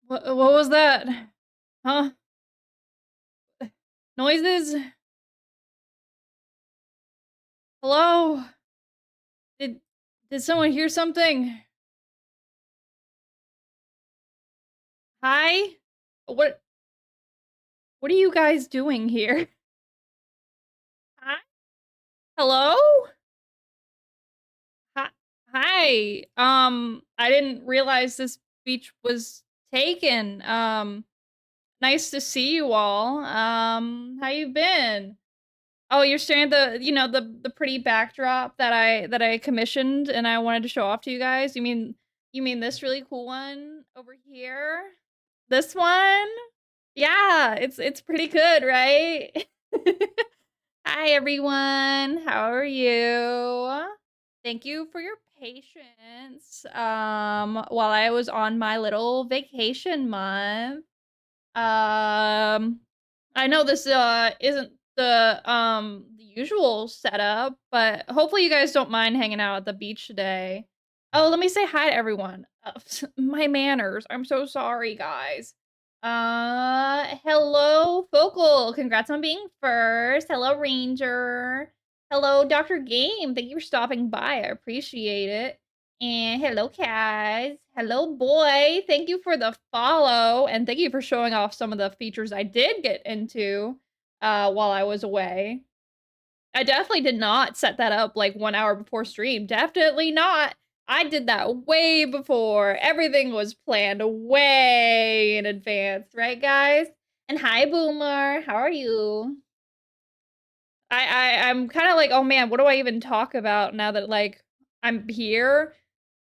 What was that? Huh? Noises? Hello? Did did someone hear something? Hi? What what are you guys doing here? Hi? Hello? Hi. Hi. I didn't realize this beach was taken. Nice to see you all. How you been? Oh, you're staring at the pretty backdrop that I commissioned and I wanted to show off to you guys? You mean this really cool one over here? This one? Yeah, it's pretty good, right? Hi everyone. How are you? Thank you for your patience. While I was on my little vacation month. I know this isn't the usual setup, but hopefully you guys don't mind hanging out at the beach today. Oh, let me say hi to everyone. My manners. I'm so sorry, guys. Hello, Focal. Congrats on being first. Hello, Ranger. Hello, Dr. Game. Thank you for stopping by. I appreciate it. And hello, Kaz. Hello, boy. Thank you for the follow, and thank you for showing off some of the features I did get into while I was away. I definitely did not set that up like 1 hour before stream. Definitely not. I did that way before. Everything was planned way in advance, right, guys? And hi, Boomer. How are you? I'm kind of like, oh man, what do I even talk about now that like I'm here?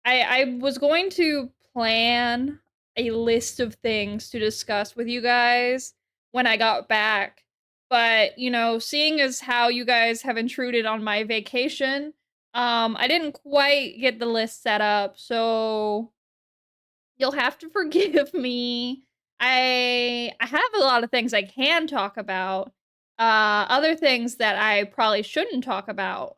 I was going to plan a list of things to discuss with you guys when I got back. But, seeing as how you guys have intruded on my vacation, I didn't quite get the list set up, so you'll have to forgive me. I have a lot of things I can talk about. Other things that I probably shouldn't talk about.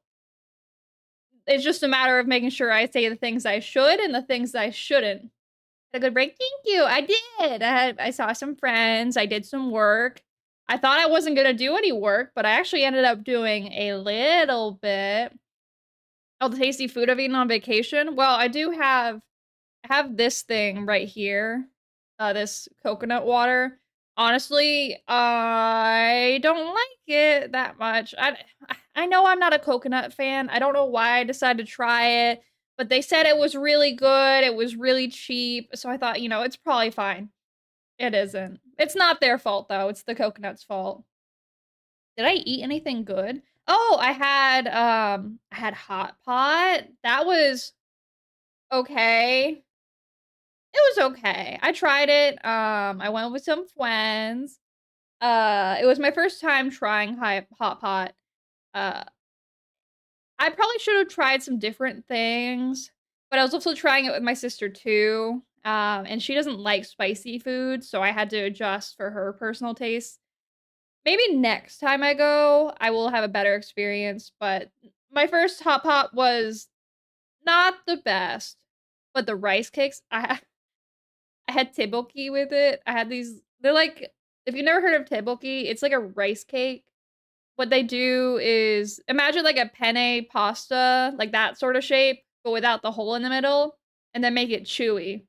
It's just a matter of making sure I say the things I should and the things I shouldn't. Had a good break? Thank you. I did. I saw some friends. I did some work. I thought I wasn't gonna do any work, but I actually ended up doing a little bit. Oh, the tasty food I've eaten on vacation? Well, I have this thing right here. This coconut water. Honestly, I don't like it that much. I know I'm not a coconut fan. I don't know why I decided to try it, but they said it was really good. It was really cheap. So I thought, it's probably fine. It isn't. It's not their fault though. It's the coconut's fault. Did I eat anything good? Oh, I had hot pot. That was okay. It was okay. I tried it. I went with some friends. It was my first time trying hot pot. Uh, I probably should have tried some different things, but I was also trying it with my sister too. And she doesn't like spicy food, so I had to adjust for her personal taste. Maybe next time I go, I will have a better experience, but my first hot pot was not the best. But the rice cakes, I had tteokbokki with it. I had these they're like if you've never heard of tteokbokki, it's like a rice cake. What they do is imagine like a penne pasta, like that sort of shape, but without the hole in the middle, and then make it chewy.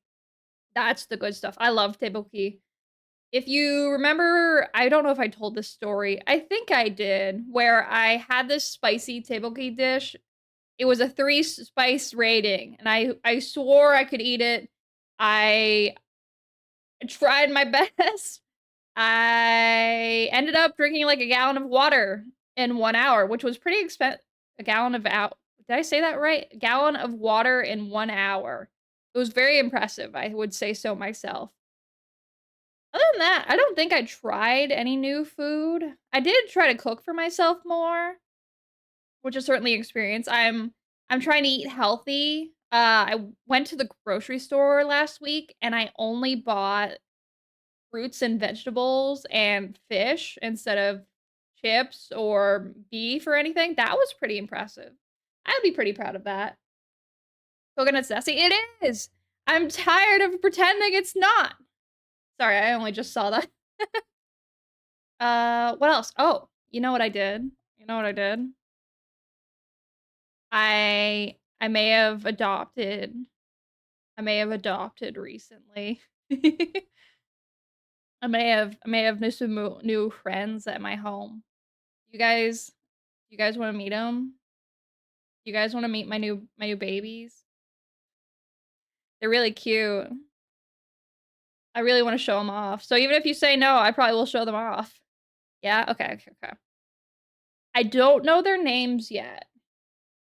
That's the good stuff. I love tteokbokki. If you remember, I don't know if I told this story. I think I did, where I had this spicy tteokbokki dish. It was a 3 spice rating, and I swore I could eat it. I tried my best. I ended up drinking like a gallon of water in 1 hour, which was pretty expensive. A gallon of out. Did I say that right? A gallon of water in 1 hour. It was very impressive. I would say so myself. Other than that, I don't think I tried any new food. I did try to cook for myself more, which is certainly an experience. I'm trying to eat healthy. I went to the grocery store last week and I only bought fruits and vegetables and fish instead of chips or beef or anything. That was pretty impressive. I would be pretty proud of that. Coconut sassy? It is! I'm tired of pretending it's not! Sorry, I only just saw that. What else? Oh, you know what I did? You know what I did? I may have adopted. I may have adopted recently. I may have new friends at my home. You guys you guys wanna meet them? You guys wanna meet my new babies? They're really cute. I really wanna show them off. So even if you say no, I probably will show them off. Yeah? Okay, okay, okay. I don't know their names yet.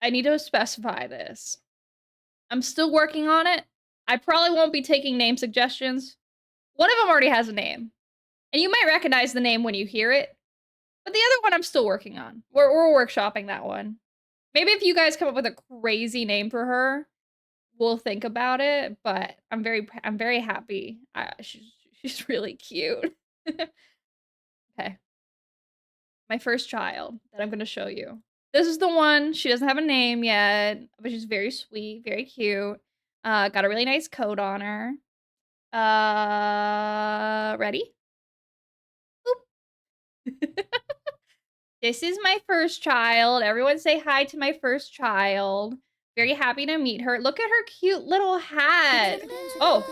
I need to specify this. I'm still working on it. I probably won't be taking name suggestions. One of them already has a name, and you might recognize the name when you hear it, but the other one I'm still working on. We're workshopping that one. Maybe if you guys come up with a crazy name for her, we'll think about it, but I'm very happy. She's really cute. Okay. My first child that I'm gonna show you. This is the one. She doesn't have a name yet, but she's very sweet, very cute. Got a really nice coat on her. Ready? Boop. This is my first child. Everyone say hi to my first child. Very happy to meet her. Look at her cute little hat. Oh.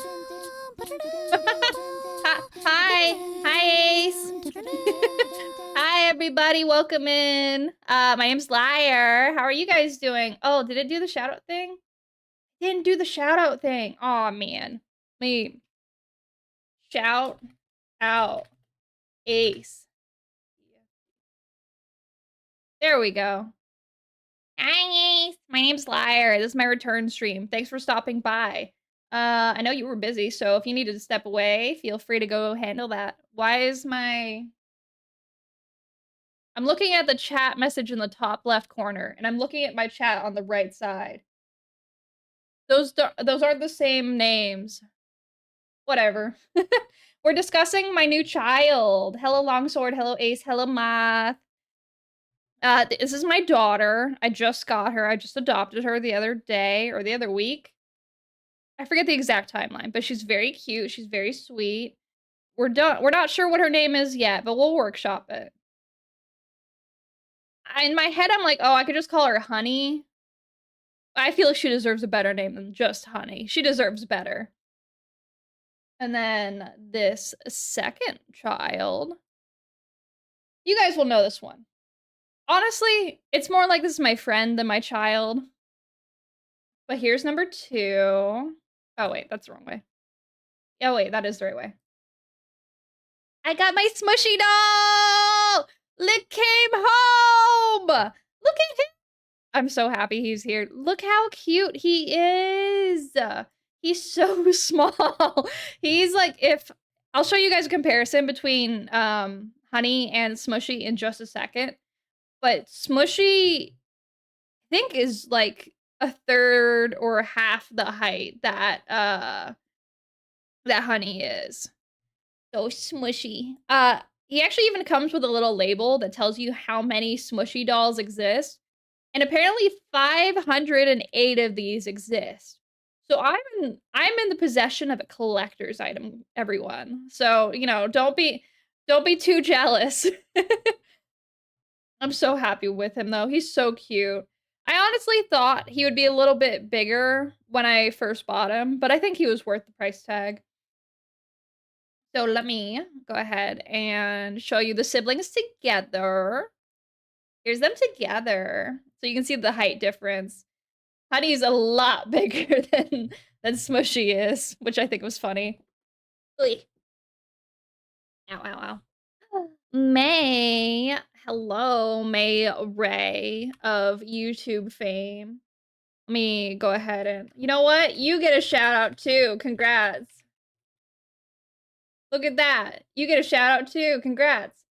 Hi. Hi, Ace. Hi, everybody. Welcome in. My name's Liar. How are you guys doing? Oh, did it do the shout out thing? Didn't do the shout out thing. Oh man. Let me shout out Ace. There we go. Hi, Ace. My name's Liar. This is my return stream. Thanks for stopping by. I know you were busy, so if you needed to step away, feel free to go handle that. Why is my... I'm looking at the chat message in the top left corner, and I'm looking at my chat on the right side. Those aren't the same names. Whatever. We're discussing my new child. Hello, Longsword. Hello, Ace. Hello, Math. This is my daughter. I just got her. I just adopted her the other day or the other week. I forget the exact timeline, but she's very cute. She's very sweet. We're not sure what her name is yet, but we'll workshop it. In my head, I'm like, oh, I could just call her Honey. I feel like she deserves a better name than just Honey. She deserves better. And then this second child. You guys will know this one. Honestly, it's more like this is my friend than my child. But here's number 2. Oh, wait, that's the wrong way. Oh, wait, that is the right way. I got my smushy doll! Lick came home! Look at him! I'm so happy he's here. Look how cute he is! He's so small. He's like, if... I'll show you guys a comparison between Honey and Smushy in just a second. But Smushy, I think, is like a third or half the height that Honey is. So smushy. He actually even comes with a little label that tells you how many Smushy dolls exist. And apparently 508 of these exist. So I'm in the possession of a collector's item, everyone. So, you know, don't be too jealous. I'm so happy with him though. He's so cute. I honestly thought he would be a little bit bigger when I first bought him, but I think he was worth the price tag. So let me go ahead and show you the siblings together. Here's them together. So you can see the height difference. Honey's a lot bigger than Smushy is, which I think was funny. Oy. Ow, ow, ow. May. Hello, May Ray of YouTube fame. Let me go ahead and... You know what? You get a shout out too. Congrats. Look at that. You get a shout out too. Congrats.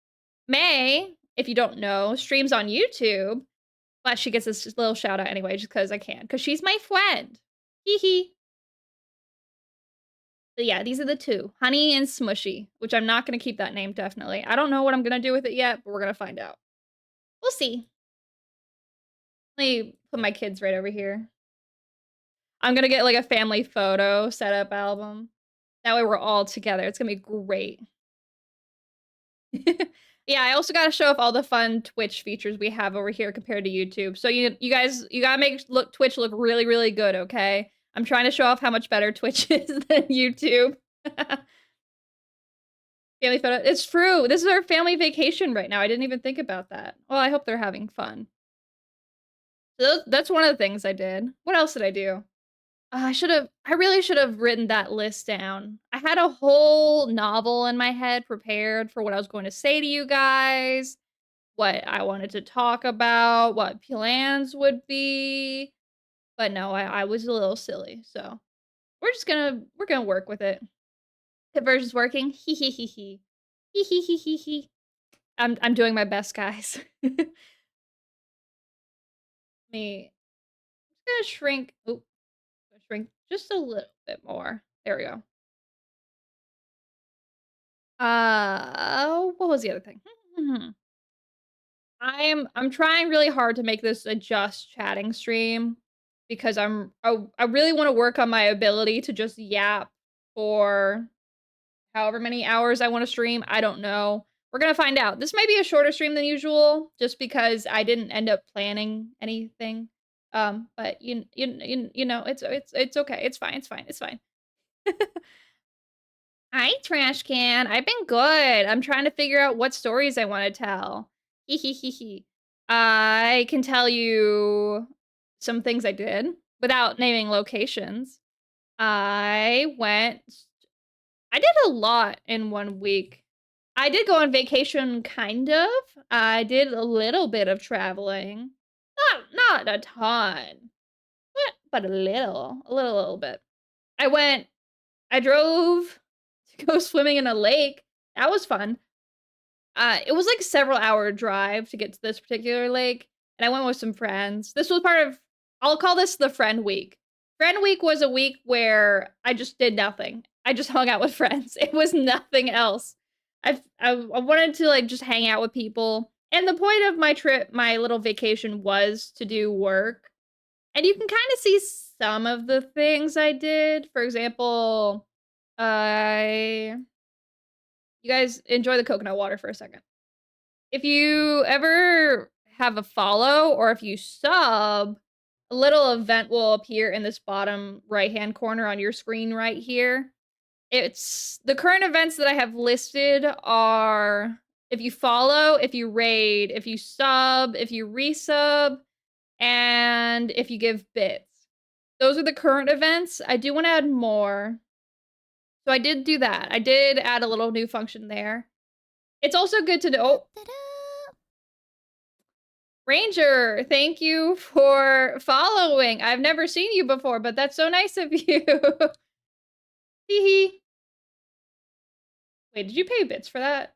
May, if you don't know, streams on YouTube. But she gets this little shout out anyway, just because I can. Because she's my friend. Hee hee. But yeah, these are the 2. Honey and Smushy. Which I'm not going to keep that name, definitely. I don't know what I'm going to do with it yet, but we're going to find out. We'll see. Let me put my kids right over here. I'm gonna get like a family photo setup album. That way we're all together. It's gonna be great. Yeah, I also gotta show off all the fun Twitch features we have over here compared to YouTube. So you guys, you gotta make Twitch look really, really good, okay? I'm trying to show off how much better Twitch is than YouTube. Family photo. It's true. This is our family vacation right now. I didn't even think about that. Well, I hope they're having fun. So that's one of the things I did. What else did I do? I really should have written that list down. I had a whole novel in my head prepared for what I was going to say to you guys, what I wanted to talk about, what plans would be. But no, I was a little silly. So we're gonna work with it. Conversion's working. Hee hee hee hee. Hee hee hee hee hee. I'm doing my best, guys. Me. I'm just gonna shrink. Oop, shrink just a little bit more. There we go. What was the other thing? I'm trying really hard to make this a just chatting stream because I really want to work on my ability to just yap for however many hours I want to stream. I don't know. We're gonna find out. This might be a shorter stream than usual, just because I didn't end up planning anything. But you know, it's okay. It's fine. It's fine. It's fine. Hi, trash can. I've been good. I'm trying to figure out what stories I want to tell. Hee hee hee hee. I can tell you some things I did without naming locations. I went. I did a lot in 1 week. I did go on vacation, kind of. I did a little bit of traveling. Not a ton, but a little bit. I drove to go swimming in a lake. That was fun. It was like a several hour drive to get to this particular lake, and I went with some friends. This was part of, I'll call this the friend week. Friend week was a week where I just did nothing. I just hung out with friends. It was nothing else. I wanted to like just hang out with people. And the point of my trip, my little vacation, was to do work. And you can kind of see some of the things I did. For example, I you guys enjoy the coconut water for a second. If you ever have a follow or if you sub, a little event will appear in this bottom right-hand corner on your screen right here. It's the current events that I have listed are if you follow, if you raid, if you sub, if you resub, and if you give bits. Those are the current events. I do want to add more. So I did do that. I did add a little new function there. It's also good to know. Oh. Ranger, thank you for following. I've never seen you before, but that's so nice of you. Hee hee. Wait, did you pay bits for that?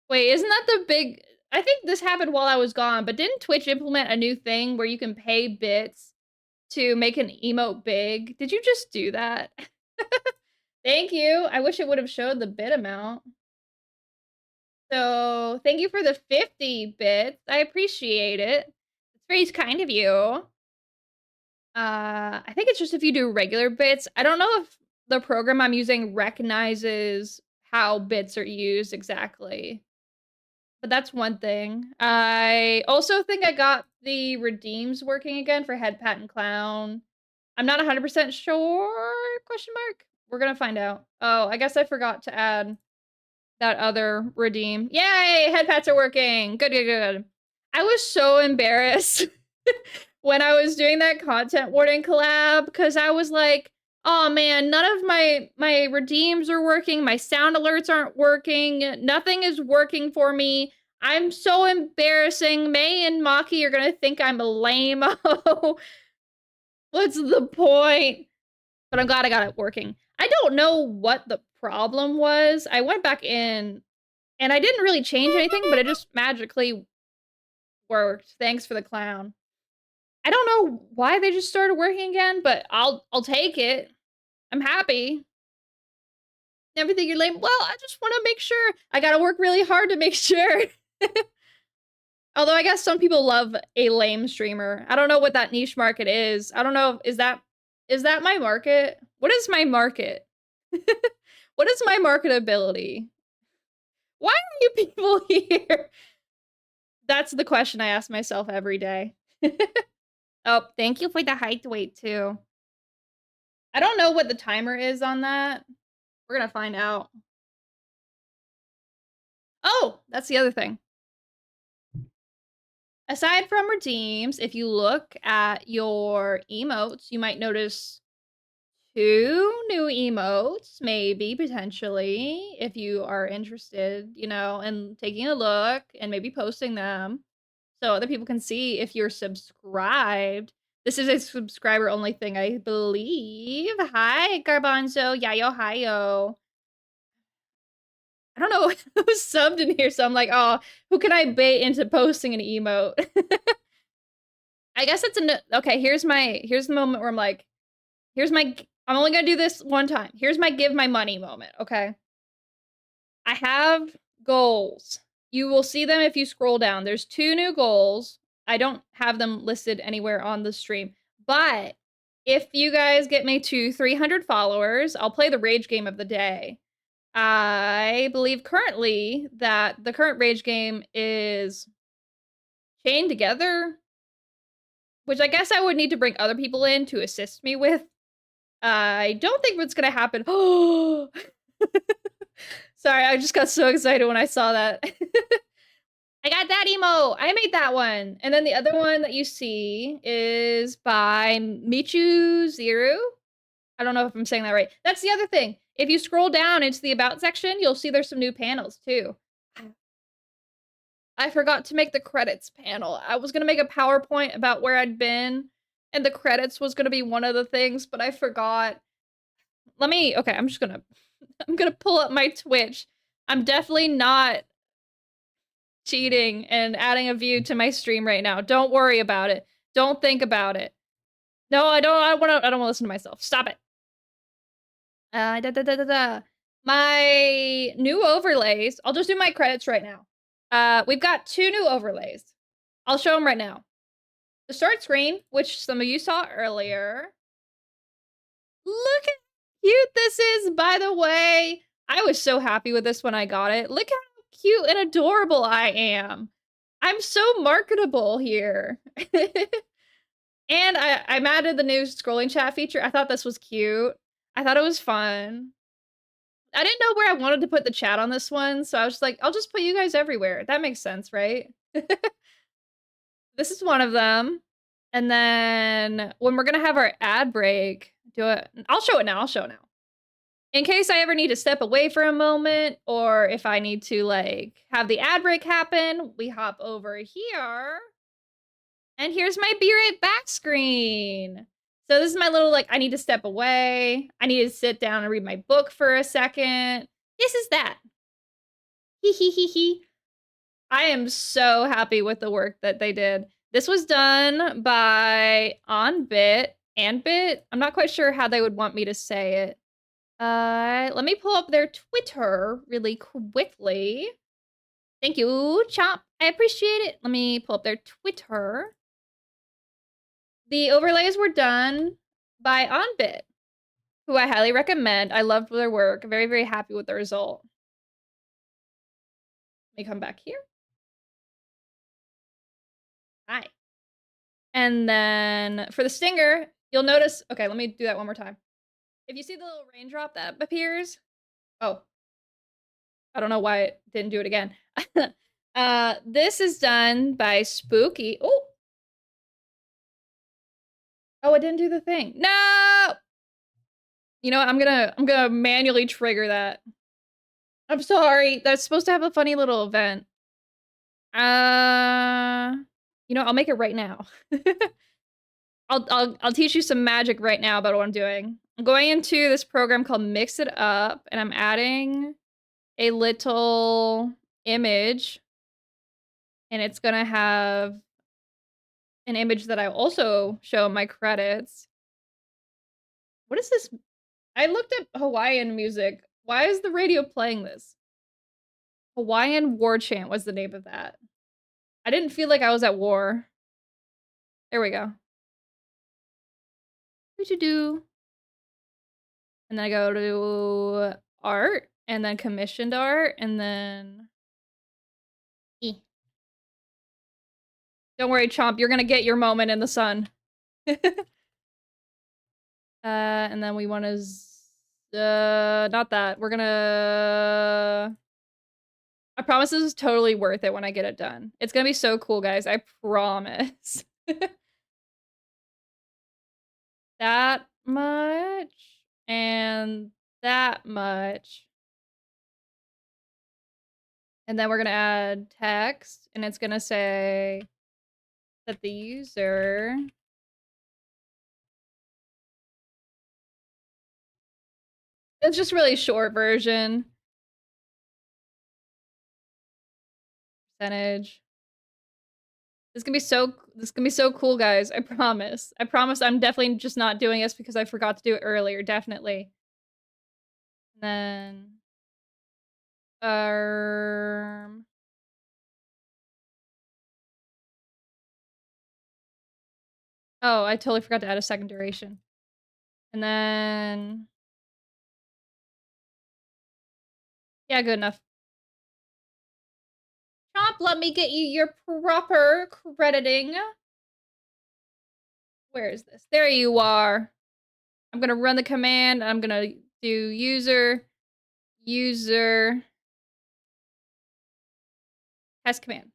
Wait, isn't that the big... I think this happened while I was gone, but didn't Twitch implement a new thing where you can pay bits to make an emote big? Did you just do that? Thank you. I wish it would have showed the bit amount. So, thank you for the 50 bits. I appreciate it. It's very kind of you. I think it's just if you do regular bits. I don't know if the program I'm using recognizes how bits are used exactly. But that's one thing. I also think I got the redeems working again for Head Pat and Clown. I'm not 100% sure, question mark? We're gonna find out. Oh, I guess I forgot to add that other redeem. Yay! Head pats are working. Good, good, good. I was so embarrassed when I was doing that content warning collab because I was like, oh man, none of my redeems are working. My sound alerts aren't working. Nothing is working for me. I'm so embarrassing. May and Maki are gonna think I'm a lame. What's the point? But I'm glad I got it working. I don't know what the problem was. I went back in and I didn't really change anything, but it just magically worked. Thanks for the clown. I don't know why they just started working again, but I'll take it. I'm happy. Everything you're lame. Well, I just want to make sure. I gotta work really hard to make sure. Although I guess some people love a lame streamer. I don't know what that niche market is. I don't know. Is that my market? What is my market? What is my marketability? Why are you people here? That's the question I ask myself every day. Oh, thank you for the height weight too. I don't know what the timer is on that. We're gonna find out. Oh, that's the other thing. Aside from redeems, if you look at your emotes, you might notice 2 new emotes, maybe, potentially, if you are interested, you know, in taking a look and maybe posting them so other people can see if you're subscribed. This is a subscriber-only thing, I believe. Hi, Garbanzo, Yayo, Hiyo. I don't know who's subbed in here, so I'm like, oh, who can I bait into posting an emote? I guess it's okay, here's the moment where I'm like, I'm only gonna do this one time. Here's my give my money moment, okay? I have goals. You will see them if you scroll down. There's 2 new goals. I don't have them listed anywhere on the stream, but if you guys get me to 300 followers, I'll play the rage game of the day. I believe currently that the current rage game is Chained Together, which I guess I would need to bring other people in to assist me with. I don't think what's gonna happen. Oh, sorry, I just got so excited when I saw that. I got that emo. I made that one. And then the other one that you see is by Michu Zero. I don't know if I'm saying that right. That's the other thing. If you scroll down into the about section, you'll see there's some new panels too. I forgot to make the credits panel. I was gonna make a PowerPoint about where I'd been, and the credits was gonna be one of the things, but I forgot. Okay, I'm gonna pull up my Twitch. I'm definitely not cheating and adding a view to my stream right now. Don't worry about it. Don't think about it. No, I don't wanna listen to myself. Stop it. My new overlays. I'll just do my credits right now. We've got 2 new overlays. I'll show them right now. The start screen, which some of you saw earlier. Look at how cute this is, by the way. I was so happy with this when I got it. Look how cute and adorable I am. I'm so marketable here. And I'm added the new scrolling chat feature. I thought this was cute. I thought it was fun. I didn't know where I wanted to put the chat on this one, so I was like, I'll just put you guys everywhere. That makes sense, right? This is one of them. And then when we're gonna have our ad break, I'll show it now. In case I ever need to step away for a moment, or if I need to like have the ad break happen, we hop over here. And here's my be right back screen. So this is my little, like, I need to step away. I need to sit down and read my book for a second. This is that. Hee hee hee hee. I am so happy with the work that they did. This was done by OnBit, Anbit. I'm not quite sure how they would want me to say it. Let me pull up their Twitter really quickly. Thank you, Chomp. I appreciate it. Let me pull up their Twitter. The overlays were done by OnBit, who I highly recommend. I loved their work. Very, very happy with the result. Let me come back here. Hi. And then for the stinger, you'll notice, okay, let me do that one more time. If you see the little raindrop that appears, oh, I don't know why it didn't do it again. This is done by Spooky. Oh, it didn't do the thing. No. You know what? I'm gonna manually trigger that. I'm sorry. That's supposed to have a funny little event. You know, I'll make it right now. I'll teach you some magic right now about what I'm doing. I'm going into this program called Mix It Up, and I'm adding a little image, and it's gonna have an image that I also show in my credits. What is this? I looked up Hawaiian music. Why is the radio playing this? Hawaiian War Chant was the name of that. I didn't feel like I was at war. There we go. Do. And then I go to art, and then commissioned art, and then don't worry, Chomp, you're gonna get your moment in the sun. And then we want to, not that. We're gonna, I promise this is totally worth it when I get it done. It's gonna be so cool, guys. I promise. That much and that much. And then we're gonna add text, and it's gonna say that the user it's just really short version. Percentage. This is gonna be so cool, guys. I promise. I promise I'm definitely just not doing this because I forgot to do it earlier, definitely. And then oh, I totally forgot to add a second duration. And then yeah, good enough. Chomp, let me get you your proper crediting. Where is this? There you are. I'm gonna run the command. I'm gonna do user test command.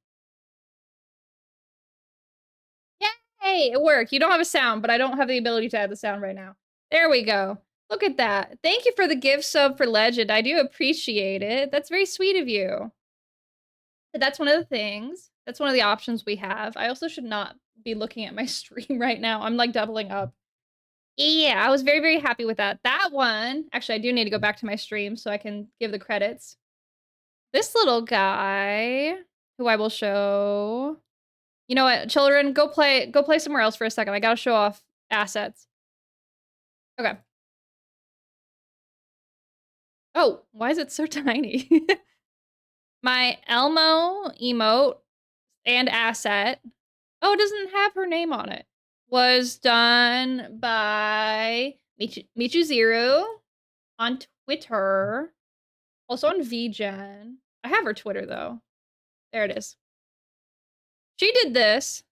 Yay! It worked. You don't have a sound, but I don't have the ability to add the sound right now. There we go. Look at that. Thank you for the gift sub for Legend. I do appreciate it. That's very sweet of you. But that's one of the things. That's one of the options we have. I also should not be looking at my stream right now. I'm like doubling up. Yeah, I was very, very happy with that. That one, actually, I do need to go back to my stream so I can give the credits. This little guy, who I will show. You know what, children, go play somewhere else for a second. I gotta show off assets. Okay. Oh, why is it so tiny? My Elmo emote and asset. Oh, it doesn't have her name on it. Was done by Michu Zero on Twitter. Also on VGen. I have her Twitter though. There it is. She did this.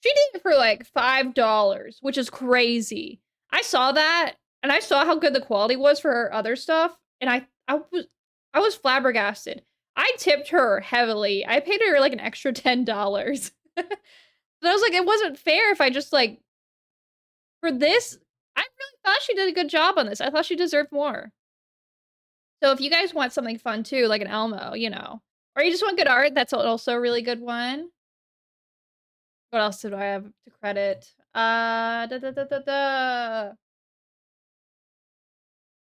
She did it for like $5, which is crazy. I saw that and I saw how good the quality was for her other stuff, and I was flabbergasted. I tipped her heavily. I paid her like an extra $10. But I was like, it wasn't fair if I just like for this. I really thought she did a good job on this. I thought she deserved more. So if you guys want something fun too, like an Elmo, you know, or you just want good art, that's also a really good one. What else did I have to credit?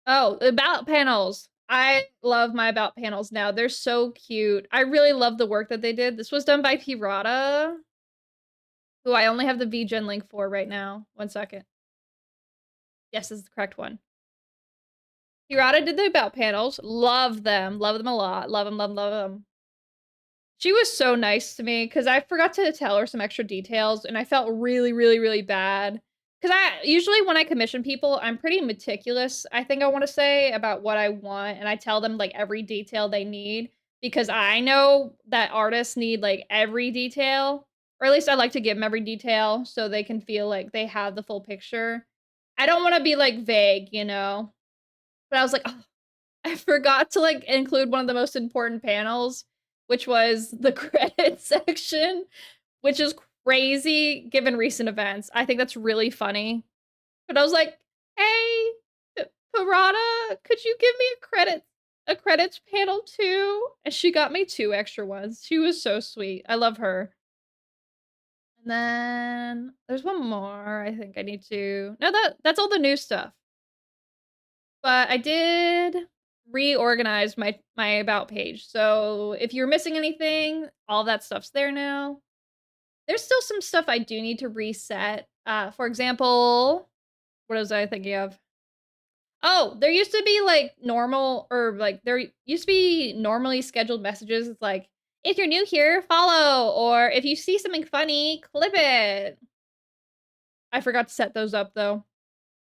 Oh, about panels. I love my about panels now. They're so cute. I really love the work that they did. This was done by Pirata, who I only have the VGen link for right now. 1 second. Yes, this is the correct one. Pirata did the about panels. Love them. Love them a lot. Love them, love them, love them. She was so nice to me because I forgot to tell her some extra details, and I felt really, really, really bad. Because I usually when I commission people, I'm pretty meticulous, I think I want to say, about what I want, and I tell them like every detail they need because I know that artists need like every detail, or at least I like to give them every detail so they can feel like they have the full picture. I don't want to be like vague, you know? But I was like, oh, I forgot to like include one of the most important panels, which was the credit section, which is crazy given recent events. I think that's really funny. But I was like, hey, Parada, could you give me a credits panel too? And she got me 2 extra ones. She was so sweet. I love her. And then there's one more I think I need to. No, that's all the new stuff. But I did reorganize my about page. So if you're missing anything, all that stuff's there now. There's still some stuff I do need to reset. For example, what was I thinking of? Oh, there used to be like normal or like there used to be normally scheduled messages. It's like If you're new here, follow, or if you see something funny, clip it. I forgot to set those up though.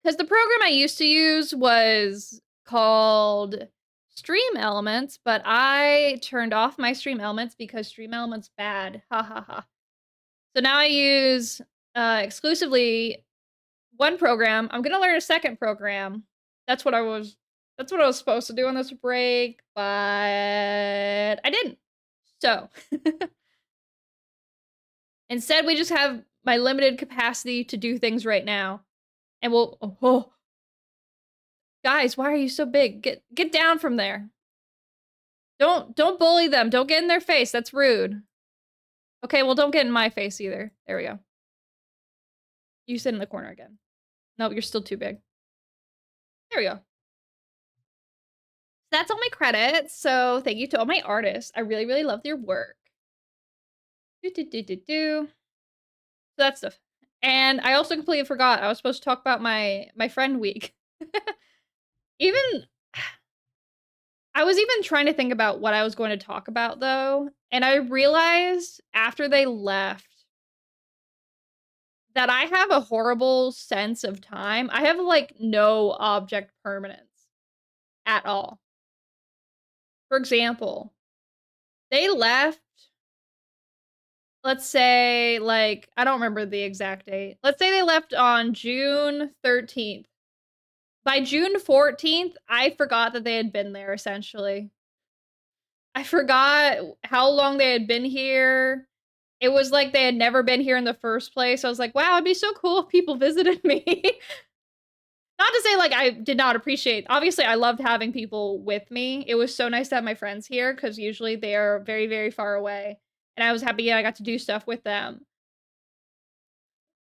Because the program I used to use was called Stream Elements, but I turned off my Stream Elements because Stream Elements bad. Ha ha ha. So now I use exclusively one program. I'm gonna learn a second program. That's what I was supposed to do on this break, but I didn't. So instead we just have my limited capacity to do things right now. And we'll guys, why are you so big? Get down from there. Don't bully them. Don't get in their face. That's rude. Okay, well don't get in my face either. There we go. You sit in the corner again. No, you're still too big. There we go. That's all my credits. So thank you to all my artists. I really, really love your work. So that stuff. And I also completely forgot I was supposed to talk about my friend week. Even I was even trying to think about what I was going to talk about though, and I realized after they left that I have a horrible sense of time. I have like no object permanence at all. For example, they left, let's say, like, I don't remember the exact date. Let's say they left on June 13th. By June 14th, I forgot that they had been there, essentially. I forgot how long they had been here. It was like they had never been here in the first place. I was like, wow, it'd be so cool if people visited me. Not to say, like, I did not appreciate... Obviously, I loved having people with me. It was so nice to have my friends here, because usually they are very, very far away. And I was happy I got to do stuff with them.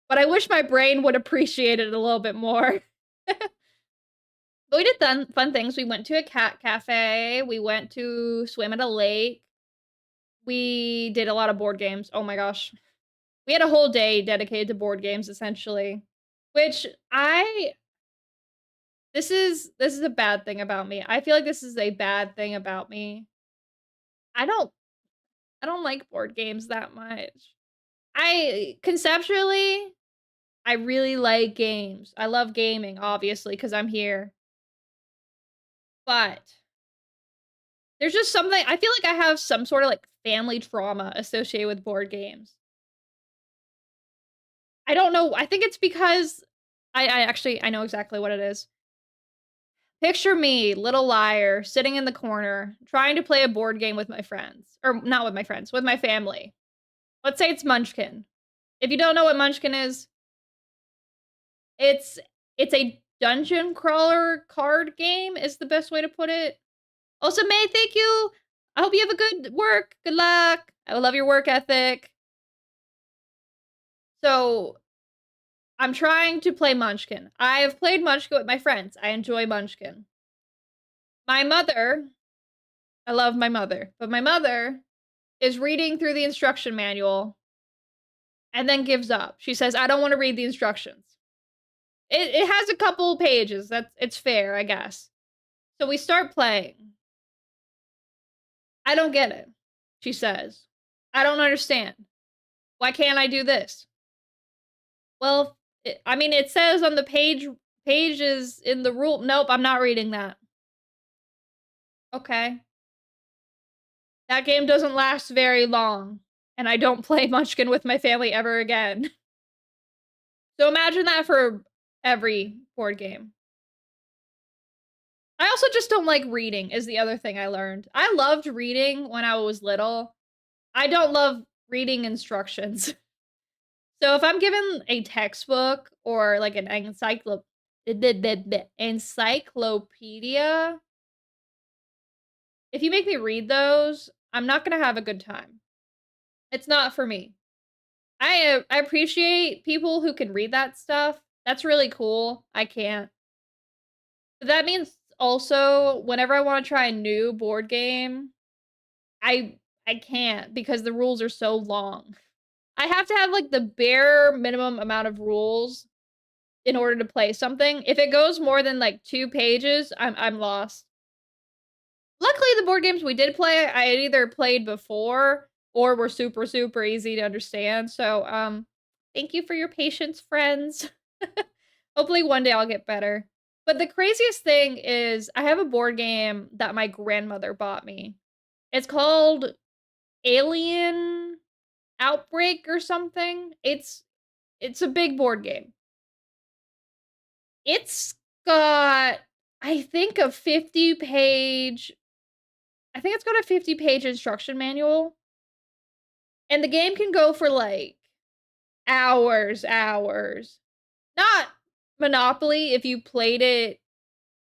But I wish my brain would appreciate it a little bit more. But we did fun things. We went to a cat cafe. We went to swim at a lake. We did a lot of board games. Oh my gosh. We had a whole day dedicated to board games, essentially. Which this is a bad thing about me. I feel like this is a bad thing about me. I don't like board games that much. Conceptually, I really like games. I love gaming, obviously, because I'm here. But there's just something, I feel like I have some sort of like family trauma associated with board games. I don't know. I think it's because I know exactly what it is. Picture me, little liar, sitting in the corner, trying to play a board game with my friends. Or not with my friends, with my family. Let's say it's Munchkin. If you don't know what Munchkin is, it's a dungeon crawler card game is the best way to put it. Also, May, thank you. I hope you have a good work. Good luck. I love your work ethic. So, I'm trying to play Munchkin. I have played Munchkin with my friends. I enjoy Munchkin. My mother, I love my mother, but my mother is reading through the instruction manual and then gives up. She says, I don't want to read the instructions. It has a couple pages. It's fair, I guess. So we start playing. I don't get it, she says. I don't understand. Why can't I do this? Well, I mean, it says on the pages in the rule. Nope, I'm not reading that. Okay. That game doesn't last very long, and I don't play Munchkin with my family ever again. So imagine that for every board game. I also just don't like reading, is the other thing I learned. I loved reading when I was little. I don't love reading instructions. So if I'm given a textbook or like an encyclopedia, if you make me read those, I'm not gonna have a good time. It's not for me. I appreciate people who can read that stuff. That's really cool. I can't. But that means also whenever I want to try a new board game, I can't because the rules are so long. I have to have like the bare minimum amount of rules in order to play something. If it goes more than like 2 pages, I'm lost. Luckily, the board games we did play, I had either played before or were super, super easy to understand. So, thank you for your patience, friends. Hopefully one day I'll get better. But the craziest thing is I have a board game that my grandmother bought me. It's called Alien Outbreak or something. It's a big board game. It's got I think a 50-page I think it's got a 50-page instruction manual. And the game can go for like hours. Not Monopoly if you played it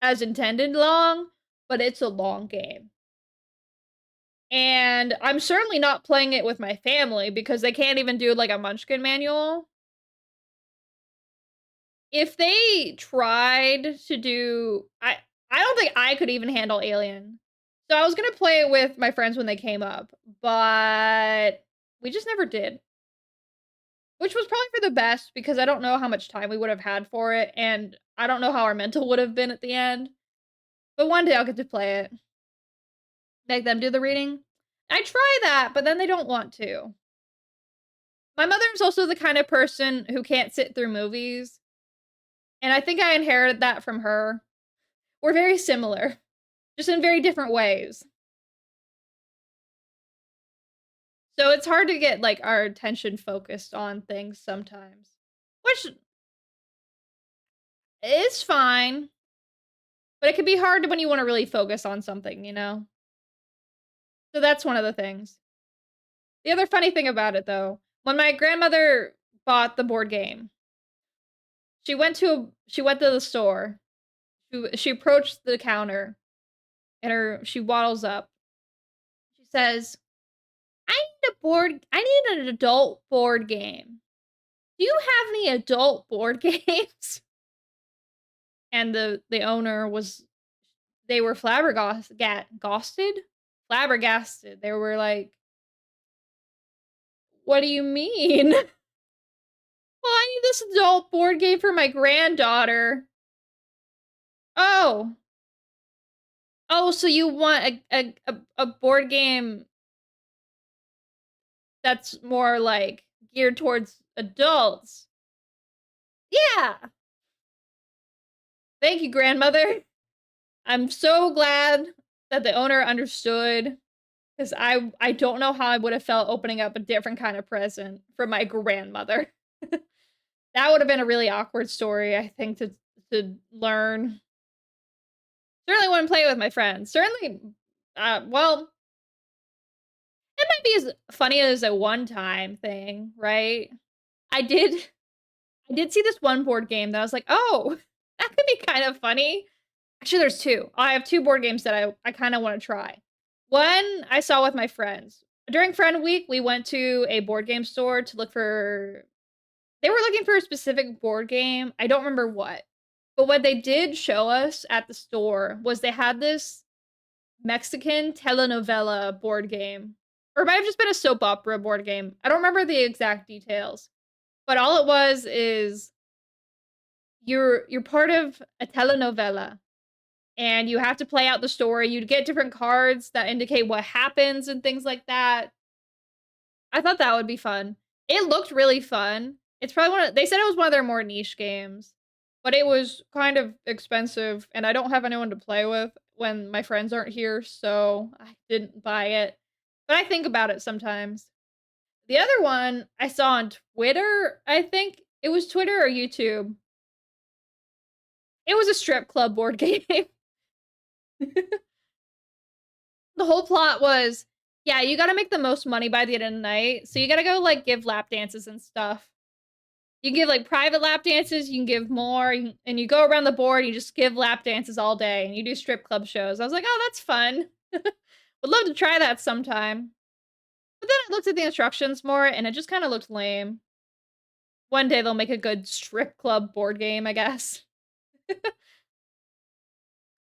as intended long, but it's a long game. And I'm certainly not playing it with my family because they can't even do like a Munchkin manual. If they tried to do I don't think I could even handle Alien. So I was gonna play it with my friends when they came up, but we just never did. Which was probably for the best because I don't know how much time we would have had for it, and I don't know how our mental would have been at the end. But one day I'll get to play it. Make them do the reading. I try that, but then they don't want to. My mother is also the kind of person who can't sit through movies, and I think I inherited that from her. We're very similar, just in very different ways. So it's hard to get like our attention focused on things sometimes. Which is fine, but it can be hard when you want to really focus on something, you know? So that's one of the things. The other funny thing about it though, when my grandmother bought the board game, she went to the store. She approached the counter and she waddles up. She says, I need an adult board game. Do you have any adult board games?" And the owner was they were flabbergasted. They were like, "What do you mean?" "Well, I need this adult board game for my granddaughter." "Oh. Oh, so you want a board game that's more, like, geared towards adults." "Yeah. Thank you, grandmother. I'm so glad that the owner understood, because I don't know how I would have felt opening up a different kind of present from my grandmother." That would have been a really awkward story, I think, to learn. Certainly wouldn't play it with my friends. Certainly, well, it might be as funny as a one-time thing, right? I did I did see this one board game that I was like, "Oh, that could be kind of funny." Actually, there's 2. I have 2 board games that I kinda wanna try. One, I saw with my friends. During friend week, we went to a board game store to look for they were looking for a specific board game. I don't remember what. But what they did show us at the store was they had this Mexican telenovela board game. Or it might have just been a soap opera board game. I don't remember the exact details. But all it was is you're part of a telenovela and you have to play out the story. You'd get different cards that indicate what happens and things like that. I thought that would be fun. It looked really fun. It's probably they said it was one of their more niche games, but it was kind of expensive and I don't have anyone to play with when my friends aren't here, so I didn't buy it. But I think about it sometimes. The other one I saw on Twitter, I think it was Twitter or YouTube. It was a strip club board game. The whole plot was, yeah, you gotta make the most money by the end of the night, so you gotta go, like, give lap dances and stuff. You can give, like, private lap dances, you can give more, and you go around the board, you just give lap dances all day, and you do strip club shows. I was like, "Oh, that's fun." Would love to try that sometime. But then I looked at the instructions more, and it just kinda looked lame. One day they'll make a good strip club board game, I guess.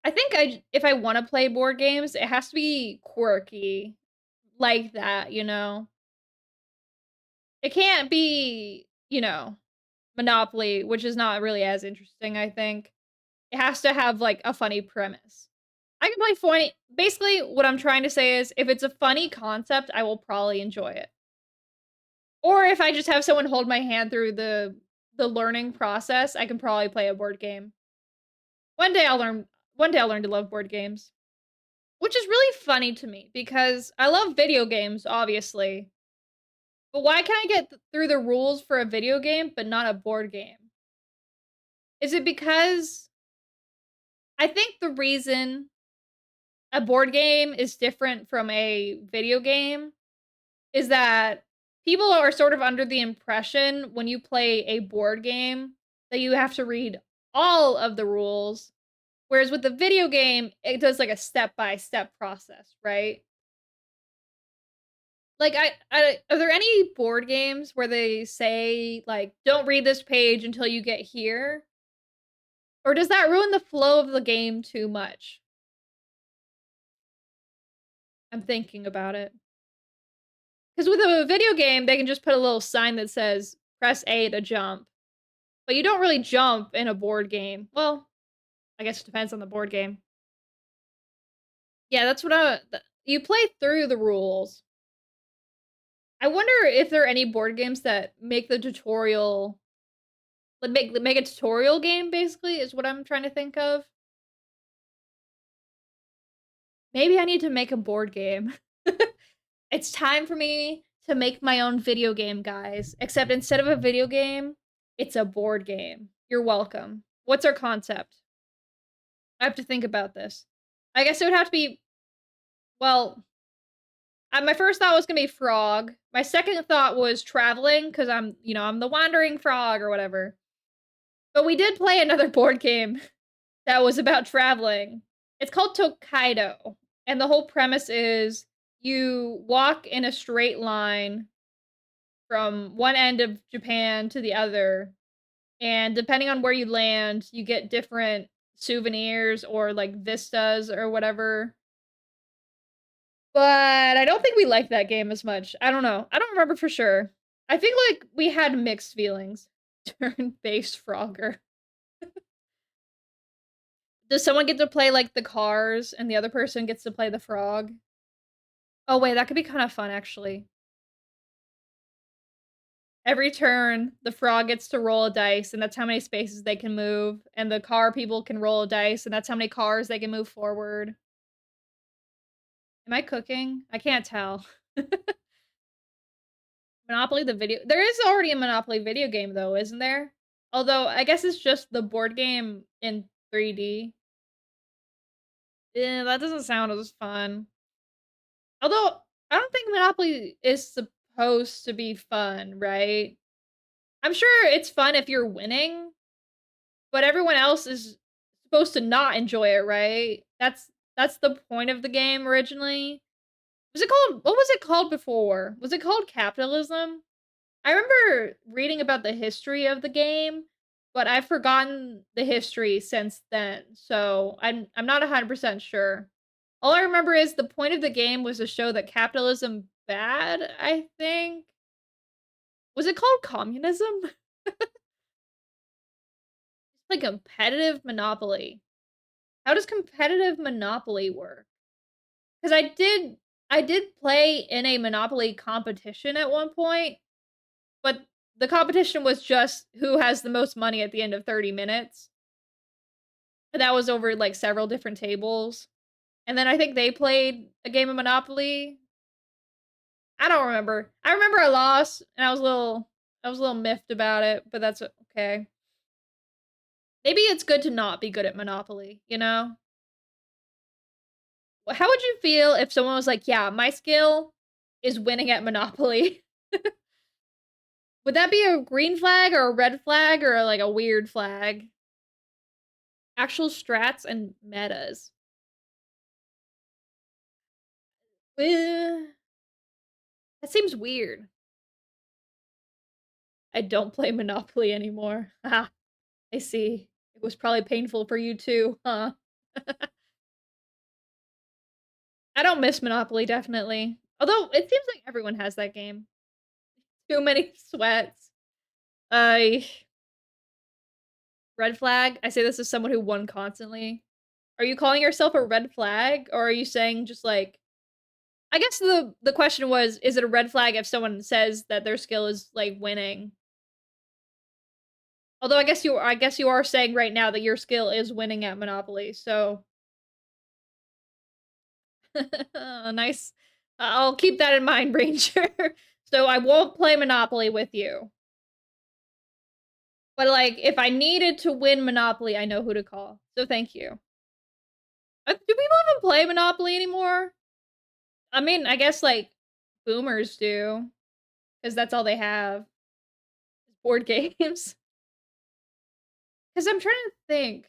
I think if I wanna play board games, it has to be quirky like that, you know? It can't be, Monopoly, which is not really as interesting, I think. It has to have, like, a funny premise. I can play funny basically, what I'm trying to say is, if it's a funny concept, I will probably enjoy it. Or if I just have someone hold my hand through the learning process, I can probably play a board game. One day I'll learn one day I'll learn to love board games, which is really funny to me because I love video games, obviously, but why can I get through the rules for a video game but not a board game? Is it because I think the reason a board game is different from a video game is that people are sort of under the impression when you play a board game that you have to read all of the rules, whereas with the video game, it does like a step-by-step process, right? Like I are there any board games where they say like don't read this page until you get here? Or does that ruin the flow of the game too much? I'm thinking about it. Because with a video game, they can just put a little sign that says press A to jump. But you don't really jump in a board game. Well, I guess it depends on the board game. Yeah, that's what you play through the rules. I wonder if there are any board games that make the tutorial like make a tutorial game basically is what I'm trying to think of. Maybe I need to make a board game. It's time for me to make my own video game, guys. Except instead of a video game, it's a board game. You're welcome. What's our concept? I have to think about this. I guess it would have to be, well, my first thought was gonna be frog. My second thought was traveling because I'm the wandering frog or whatever. But we did play another board game that was about traveling. It's called Tokaido, and the whole premise is you walk in a straight line from one end of Japan to the other, and depending on where you land, you get different souvenirs or like vistas or whatever. But I don't think we liked that game as much. I don't know. I don't remember for sure. I think like we had mixed feelings. Turn-based Frogger. Does someone get to play like the cars and the other person gets to play the frog? Oh wait, that could be kind of fun actually. Every turn, the frog gets to roll a dice, and that's how many spaces they can move. And the car people can roll a dice, and that's how many cars they can move forward. Am I cooking? I can't tell. Monopoly the video. There is already a Monopoly video game, though, isn't there? Although, I guess it's just the board game in 3D. Yeah, that doesn't sound as fun. Although, I don't think Monopoly is supposed to be fun, right? I'm sure it's fun if you're winning, but everyone else is supposed to not enjoy it, right? That's the point of the game originally. Was it called what was it called before? Was it called capitalism? I remember reading about the history of the game, but I've forgotten the history since then. So I'm not 100% sure. All I remember is the point of the game was to show that capitalism bad, I think. Was it called communism? Like competitive Monopoly. How does competitive Monopoly work? Because I did play in a Monopoly competition at one point, but the competition was just who has the most money at the end of 30 minutes. And that was over like several different tables. And then I think they played a game of Monopoly. I don't remember. I remember I lost and I was a little miffed about it, but that's okay. Maybe it's good to not be good at Monopoly, you know? How would you feel if someone was like, "Yeah, my skill is winning at Monopoly." Would that be a green flag or a red flag or like a weird flag? Actual strats and metas. Eh, that seems weird. I don't play Monopoly anymore. Ah, I see. It was probably painful for you too, huh? I don't miss Monopoly, definitely. Although it seems like everyone has that game. Too many sweats. I red flag. I say this as someone who won constantly. Are you calling yourself a red flag, or are you saying just, like I guess the question was, is it a red flag if someone says that their skill is, like, winning? Although I guess you are saying right now that your skill is winning at Monopoly, so nice. I'll keep that in mind, Ranger. So I won't play Monopoly with you. But, like, if I needed to win Monopoly, I know who to call. So thank you. Do people even play Monopoly anymore? I mean, I guess, like, boomers do, because that's all they have, board games. Because I'm trying to think.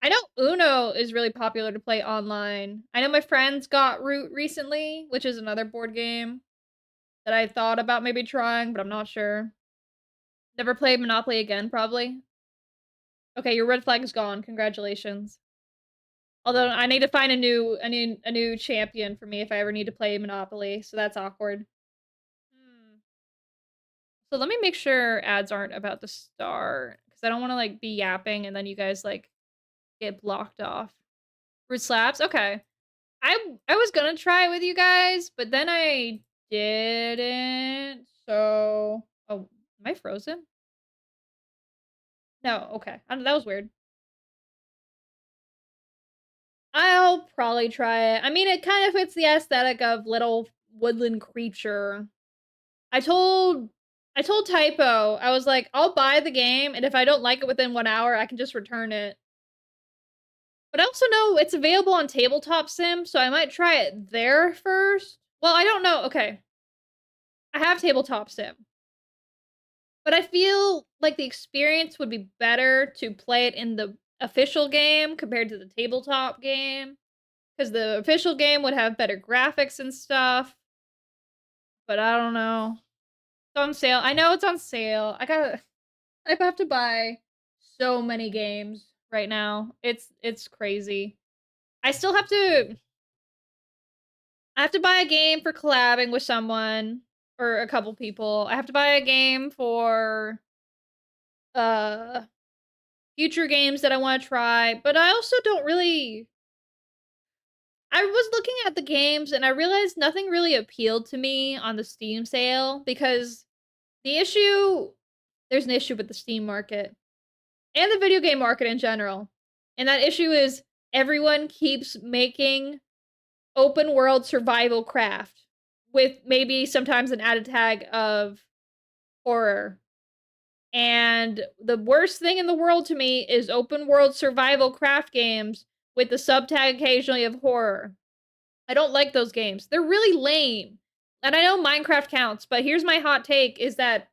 I know Uno is really popular to play online. I know my friends got Root recently, which is another board game that I thought about maybe trying, but I'm not sure. Never played Monopoly again, probably. Okay, your red flag is gone. Congratulations. Although I need to find a new champion for me if I ever need to play Monopoly, so that's awkward. Hmm. So let me make sure ads aren't about to start, because I don't want to like be yapping and then you guys like get blocked off. Root slaps? Okay. I was gonna try it with you guys, but then I didn't. So oh, am I frozen? No, okay. That was weird. I'll probably try it. I mean, it kind of fits the aesthetic of little woodland creature. I told I told Typo, I was like, I'll buy the game, and if I don't like it within 1 hour, I can just return it. But I also know it's available on Tabletop Sim, so I might try it there first. Well, I don't know. Okay. I have Tabletop Sim. But I feel like the experience would be better to play it in the official game compared to the tabletop game. Because the official game would have better graphics and stuff. But I don't know. It's on sale. I know it's on sale. I have to buy so many games right now. It's crazy. I still have to I have to buy a game for collabing with someone or a couple people. I have to buy a game for uh future games that I want to try, but I also don't really I was looking at the games and I realized nothing really appealed to me on the Steam sale because the issue there's an issue with the Steam market and the video game market in general. And that issue is everyone keeps making open world survival craft with maybe sometimes an added tag of horror. And the worst thing in the world to me is open world survival craft games with the subtag occasionally of horror. I don't like those games. They're really lame. And I know Minecraft counts, but here's my hot take is that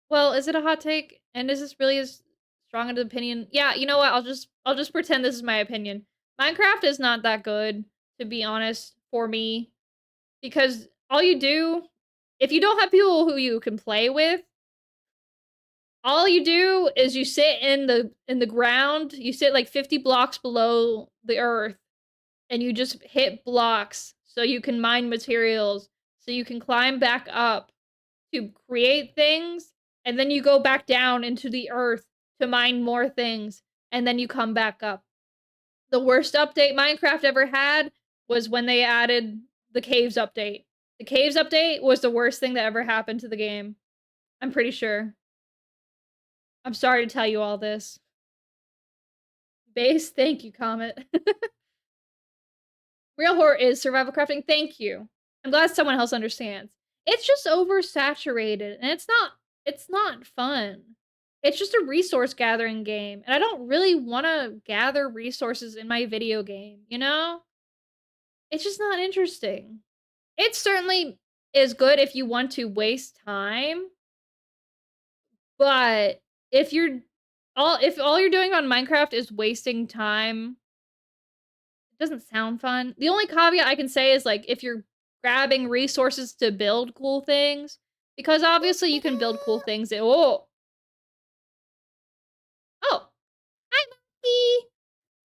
well, is it a hot take? And is this really as strong an opinion? Yeah, you know what? I'll just pretend this is my opinion. Minecraft is not that good, to be honest, for me. Because all you do, if you don't have people who you can play with, all you do is you sit in the ground, you sit like 50 blocks below the earth, and you just hit blocks so you can mine materials, so you can climb back up to create things, and then you go back down into the earth to mine more things, and then you come back up. The worst update Minecraft ever had was when they added the caves update. The caves update was the worst thing that ever happened to the game. I'm pretty sure. I'm sorry to tell you all this. Base, thank you, Comet. Real horror is survival crafting. Thank you. I'm glad someone else understands. It's just oversaturated and it's not fun. It's just a resource gathering game, and I don't really want to gather resources in my video game, you know? It's just not interesting. It certainly is good if you want to waste time, but if all you're doing on Minecraft is wasting time, it doesn't sound fun. The only caveat I can say is like if you're grabbing resources to build cool things, because obviously you can build cool things. Oh, hi, Monkey.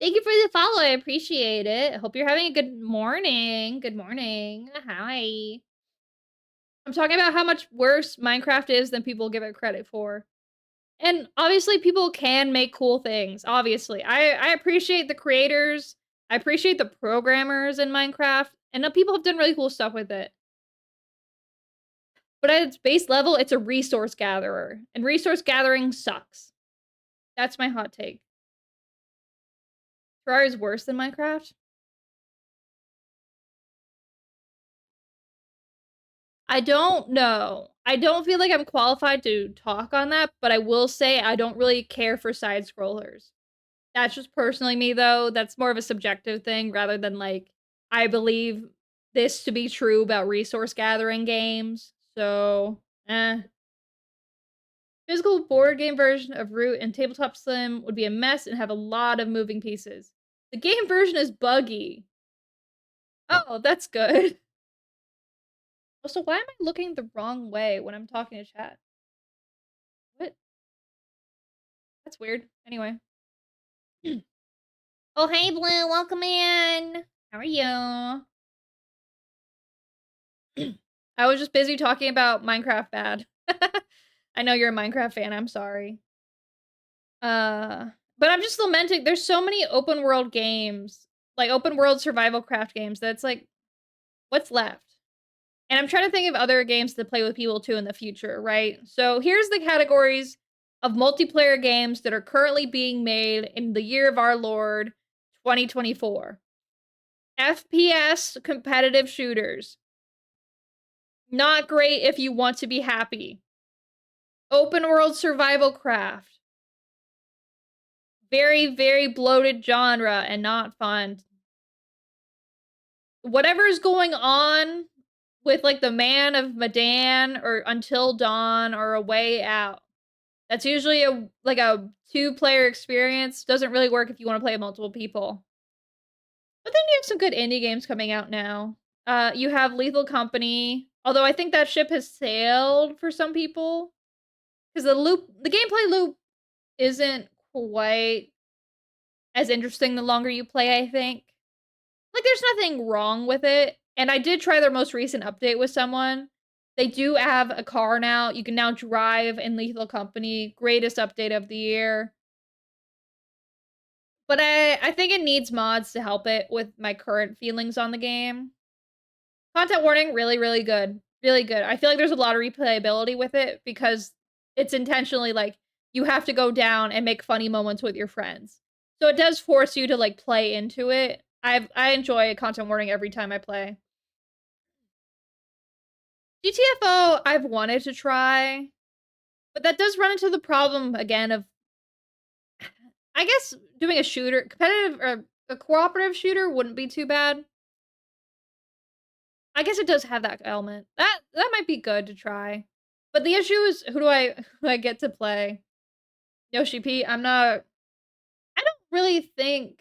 Thank you for the follow. I appreciate it. I hope you're having a good morning. Good morning. Hi. I'm talking about how much worse Minecraft is than people give it credit for. And obviously people can make cool things, obviously. I appreciate the creators, I appreciate the programmers in Minecraft, and people have done really cool stuff with it. But at its base level, it's a resource gatherer, and resource gathering sucks. That's my hot take. Terraria is worse than Minecraft? I don't know. I don't feel like I'm qualified to talk on that, but I will say I don't really care for side scrollers. That's just personally me though. That's more of a subjective thing rather than like I believe this to be true about resource gathering games. So, eh. Physical board game version of Root and Tabletop Sim would be a mess and have a lot of moving pieces. The game version is buggy. Oh, that's good. Also, why am I looking the wrong way when I'm talking to chat? What? That's weird. Anyway. Oh, hey, Blue. Welcome in. How are you? I was just busy talking about Minecraft bad. I know you're a Minecraft fan. I'm sorry. But I'm just lamenting. There's so many open world games, like open world survival craft games. That's like, what's left? And I'm trying to think of other games to play with people too in the future, right? So here's the categories of multiplayer games that are currently being made in the year of our Lord, 2024. FPS competitive shooters. Not great if you want to be happy. Open world survival craft. Very, very bloated genre and not fun. Whatever's going on with like the Man of Medan or Until Dawn or A Way Out. That's usually a 2-player experience. Doesn't really work if you want to play with multiple people. But then you have some good indie games coming out now. You have Lethal Company, although I think that ship has sailed for some people. Because the gameplay loop isn't quite as interesting the longer you play, I think. Like, there's nothing wrong with it. And I did try their most recent update with someone. They do have a car now. You can now drive in Lethal Company. Greatest update of the year. But I think it needs mods to help it with my current feelings on the game. Content warning, really, really good. Really good. I feel like there's a lot of replayability with it because it's intentionally like you have to go down and make funny moments with your friends. So it does force you to like play into it. I enjoy a content warning every time I play. GTFO I've wanted to try, but that does run into the problem again of I guess doing a shooter, competitive or a cooperative shooter wouldn't be too bad. I guess it does have that element. That might be good to try. But the issue is who do I get to play? Yoshi P. I don't really think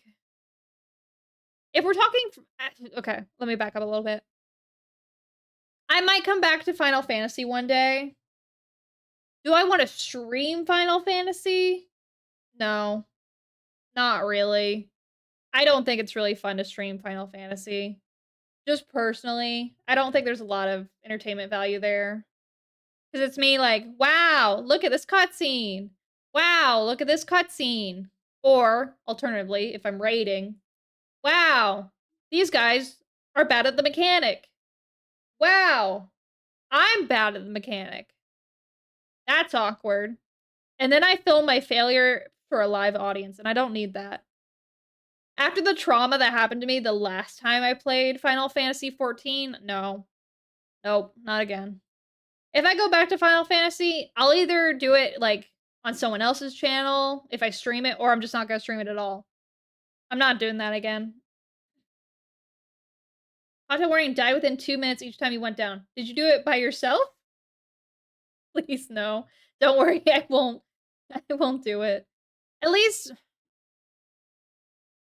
if we're talking okay, let me back up a little bit. I might come back to Final Fantasy one day. Do I want to stream Final Fantasy? No. Not really. I don't think it's really fun to stream Final Fantasy. Just personally, I don't think there's a lot of entertainment value there. Because it's me like, wow, look at this cutscene. Wow, look at this cutscene. Or, alternatively, if I'm raiding, wow, these guys are bad at the mechanic. Wow, I'm bad at the mechanic. That's awkward. And then I film my failure for a live audience, and I don't need that. After the trauma that happened to me the last time I played Final Fantasy XIV, no. Nope, not again. If I go back to Final Fantasy, I'll either do it like on someone else's channel if I stream it, or I'm just not gonna stream it at all. I'm not doing that again. Content warning, died within 2 minutes each time you went down. Did you do it by yourself? Please no. Don't worry, I won't do it. At least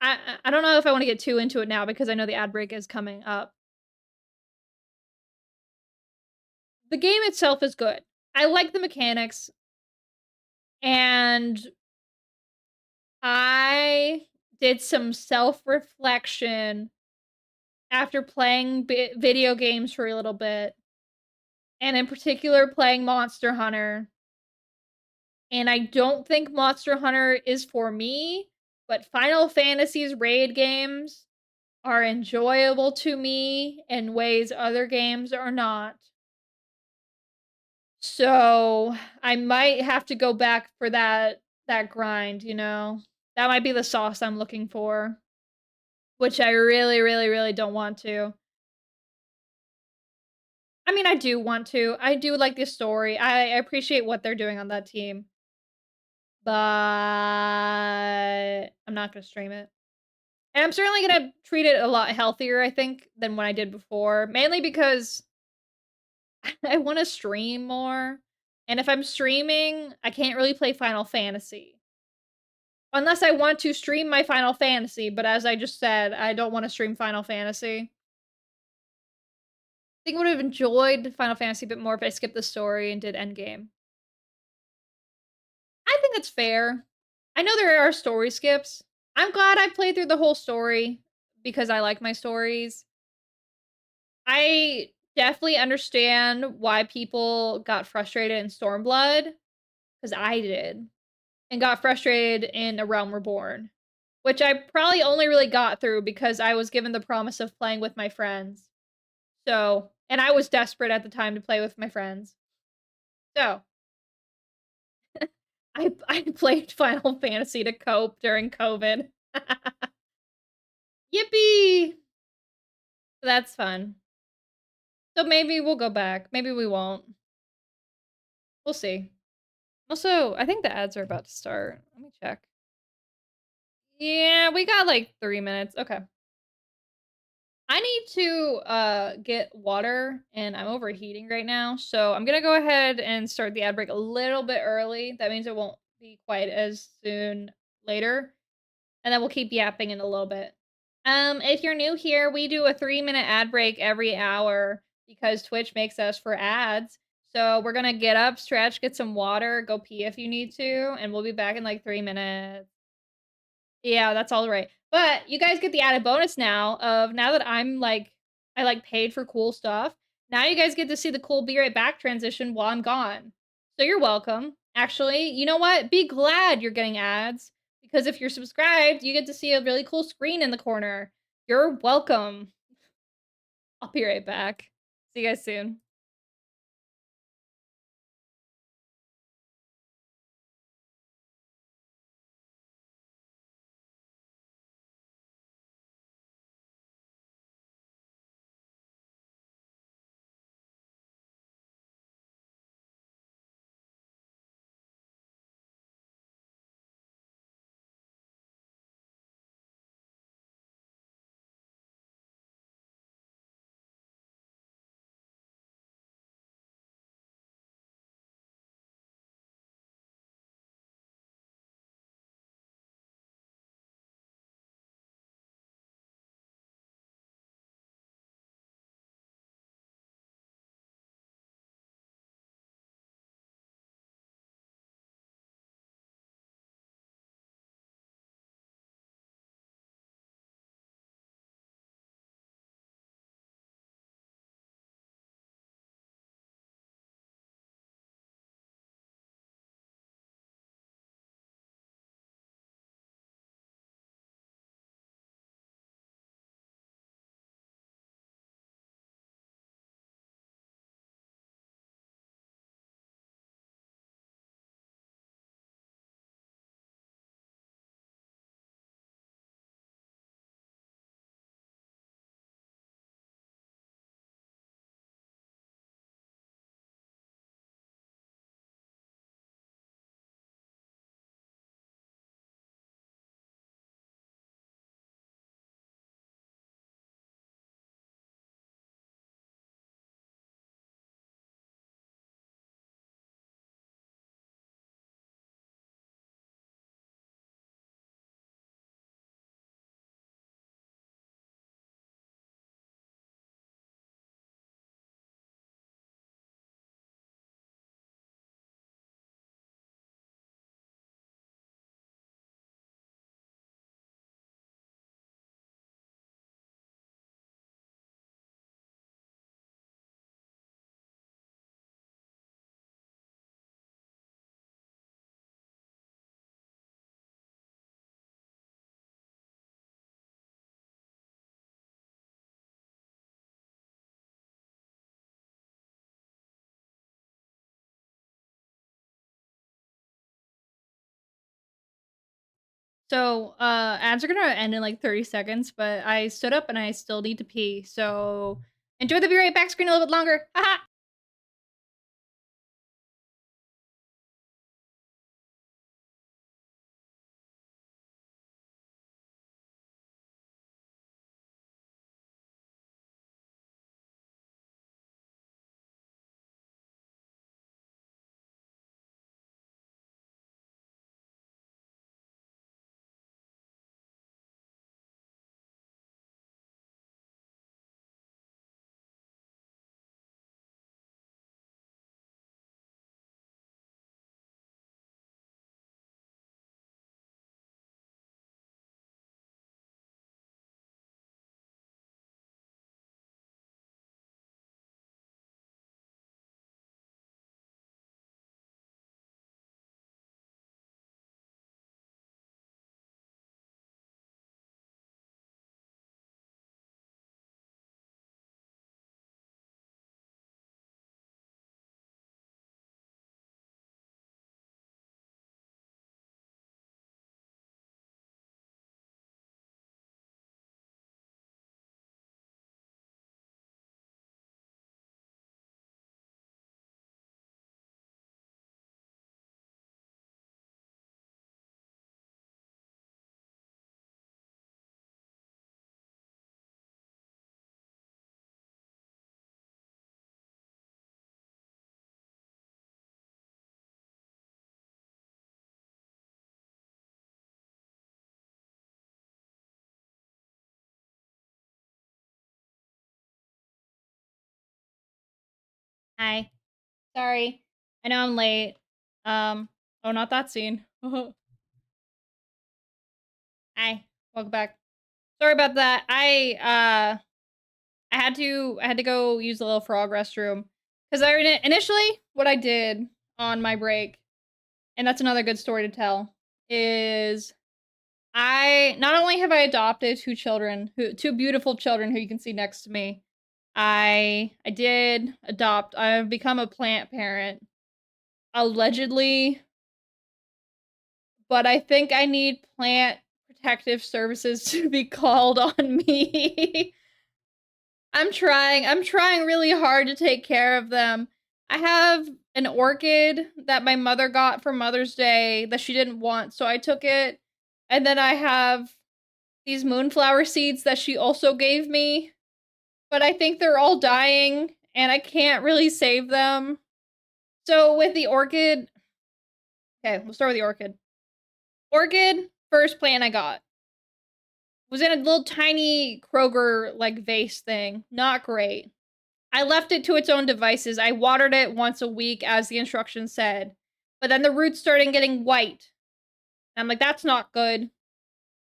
I don't know if I want to get too into it now because I know the ad break is coming up. The game itself is good. I like the mechanics. And I did some self-reflection after playing video games for a little bit. And in particular, playing Monster Hunter. and I don't think Monster Hunter is for me, but Final Fantasy's raid games are enjoyable to me in ways other games are not. So, I might have to go back for that grind, you know? That might be the sauce I'm looking for, which I really, really, really don't want to. I mean, I do want to. I do like the story. I appreciate what they're doing on that team, but I'm not gonna stream it. And I'm certainly gonna treat it a lot healthier, I think, than when I did before, mainly because I wanna stream more, and if I'm streaming, I can't really play Final Fantasy. Unless I want to stream my Final Fantasy, but as I just said, I don't wanna stream Final Fantasy. I think I would've enjoyed Final Fantasy a bit more if I skipped the story and did endgame. I think it's fair. I know there are story skips. I'm glad I played through the whole story because I like my stories. I definitely understand why people got frustrated in Stormblood, because I did, and got frustrated in A Realm Reborn, which I probably only really got through because I was given the promise of playing with my friends. So, and I was desperate at the time to play with my friends. So, I played Final Fantasy to cope during COVID. Yippee! That's fun. So maybe we'll go back. Maybe we won't. We'll see. Also, I think the ads are about to start. Let me check. Yeah, we got like 3 minutes. Okay. I need to get water and I'm overheating right now. So I'm gonna go ahead and start the ad break a little bit early. That means it won't be quite as soon later. And then we'll keep yapping in a little bit. If you're new here, we do a 3-minute ad break every hour because Twitch makes us for ads. So we're gonna get up, stretch, get some water, go pee if you need to, and we'll be back in like 3 minutes. Yeah, that's all right. But you guys get the added bonus now that I like paid for cool stuff. Now you guys get to see the cool be right back transition while I'm gone. So you're welcome. Actually, you know what? Be glad you're getting ads because if you're subscribed, you get to see a really cool screen in the corner. You're welcome. I'll be right back. See you guys soon. So, ads are gonna end in like 30 seconds, but I stood up and I still need to pee. So, enjoy the be right back screen a little bit longer. Haha. Hi. Sorry. I know I'm late. Oh, not that scene. Hi. Welcome back. Sorry about that. I had to go use the little frog restroom because initially what I did on my break, and that's another good story to tell, is I not only have I adopted two beautiful children who you can see next to me. I did adopt. I've become a plant parent allegedly, but I think I need plant protective services to be called on me. I'm trying really hard to take care of them. I have an orchid that my mother got for Mother's Day that she didn't want, so I took it. And then I have these moonflower seeds that she also gave me, but I think they're all dying and I can't really save them. So with the orchid, okay, we'll start with the orchid. Orchid, first plant I got, was in a little tiny Kroger like vase thing. Not great. I left it to its own devices. I watered it once a week as the instructions said. But then the roots started getting white. And I'm like, that's not good.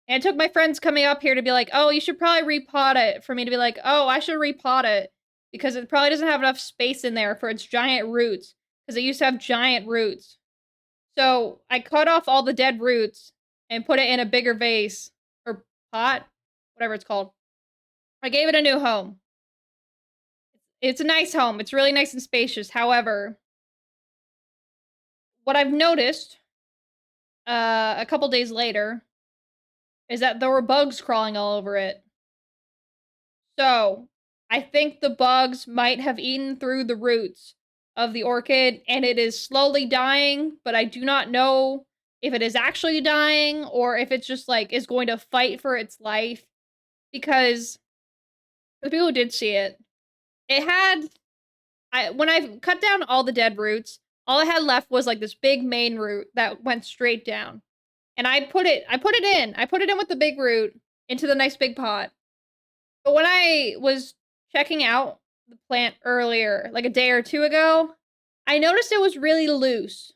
And it took my friends coming up here to be like, oh, you should probably repot it, for me to be like, oh, I should repot it. Because it probably doesn't have enough space in there for its giant roots. Because it used to have giant roots. So I cut off all the dead roots and put it in a bigger vase. Or pot. Whatever it's called. I gave it a new home. It's a nice home. It's really nice and spacious. However, what I've noticed a couple days later is that there were bugs crawling all over it. So, I think the bugs might have eaten through the roots of the orchid and it is slowly dying, but I do not know if it is actually dying or if it's just like is going to fight for its life, because the people who did see it, it had when I cut down all the dead roots, all I had left was like this big main root that went straight down. And I put it in with the big root into the nice big pot. But when I was checking out the plant earlier, like a day or two ago, I noticed it was really loose.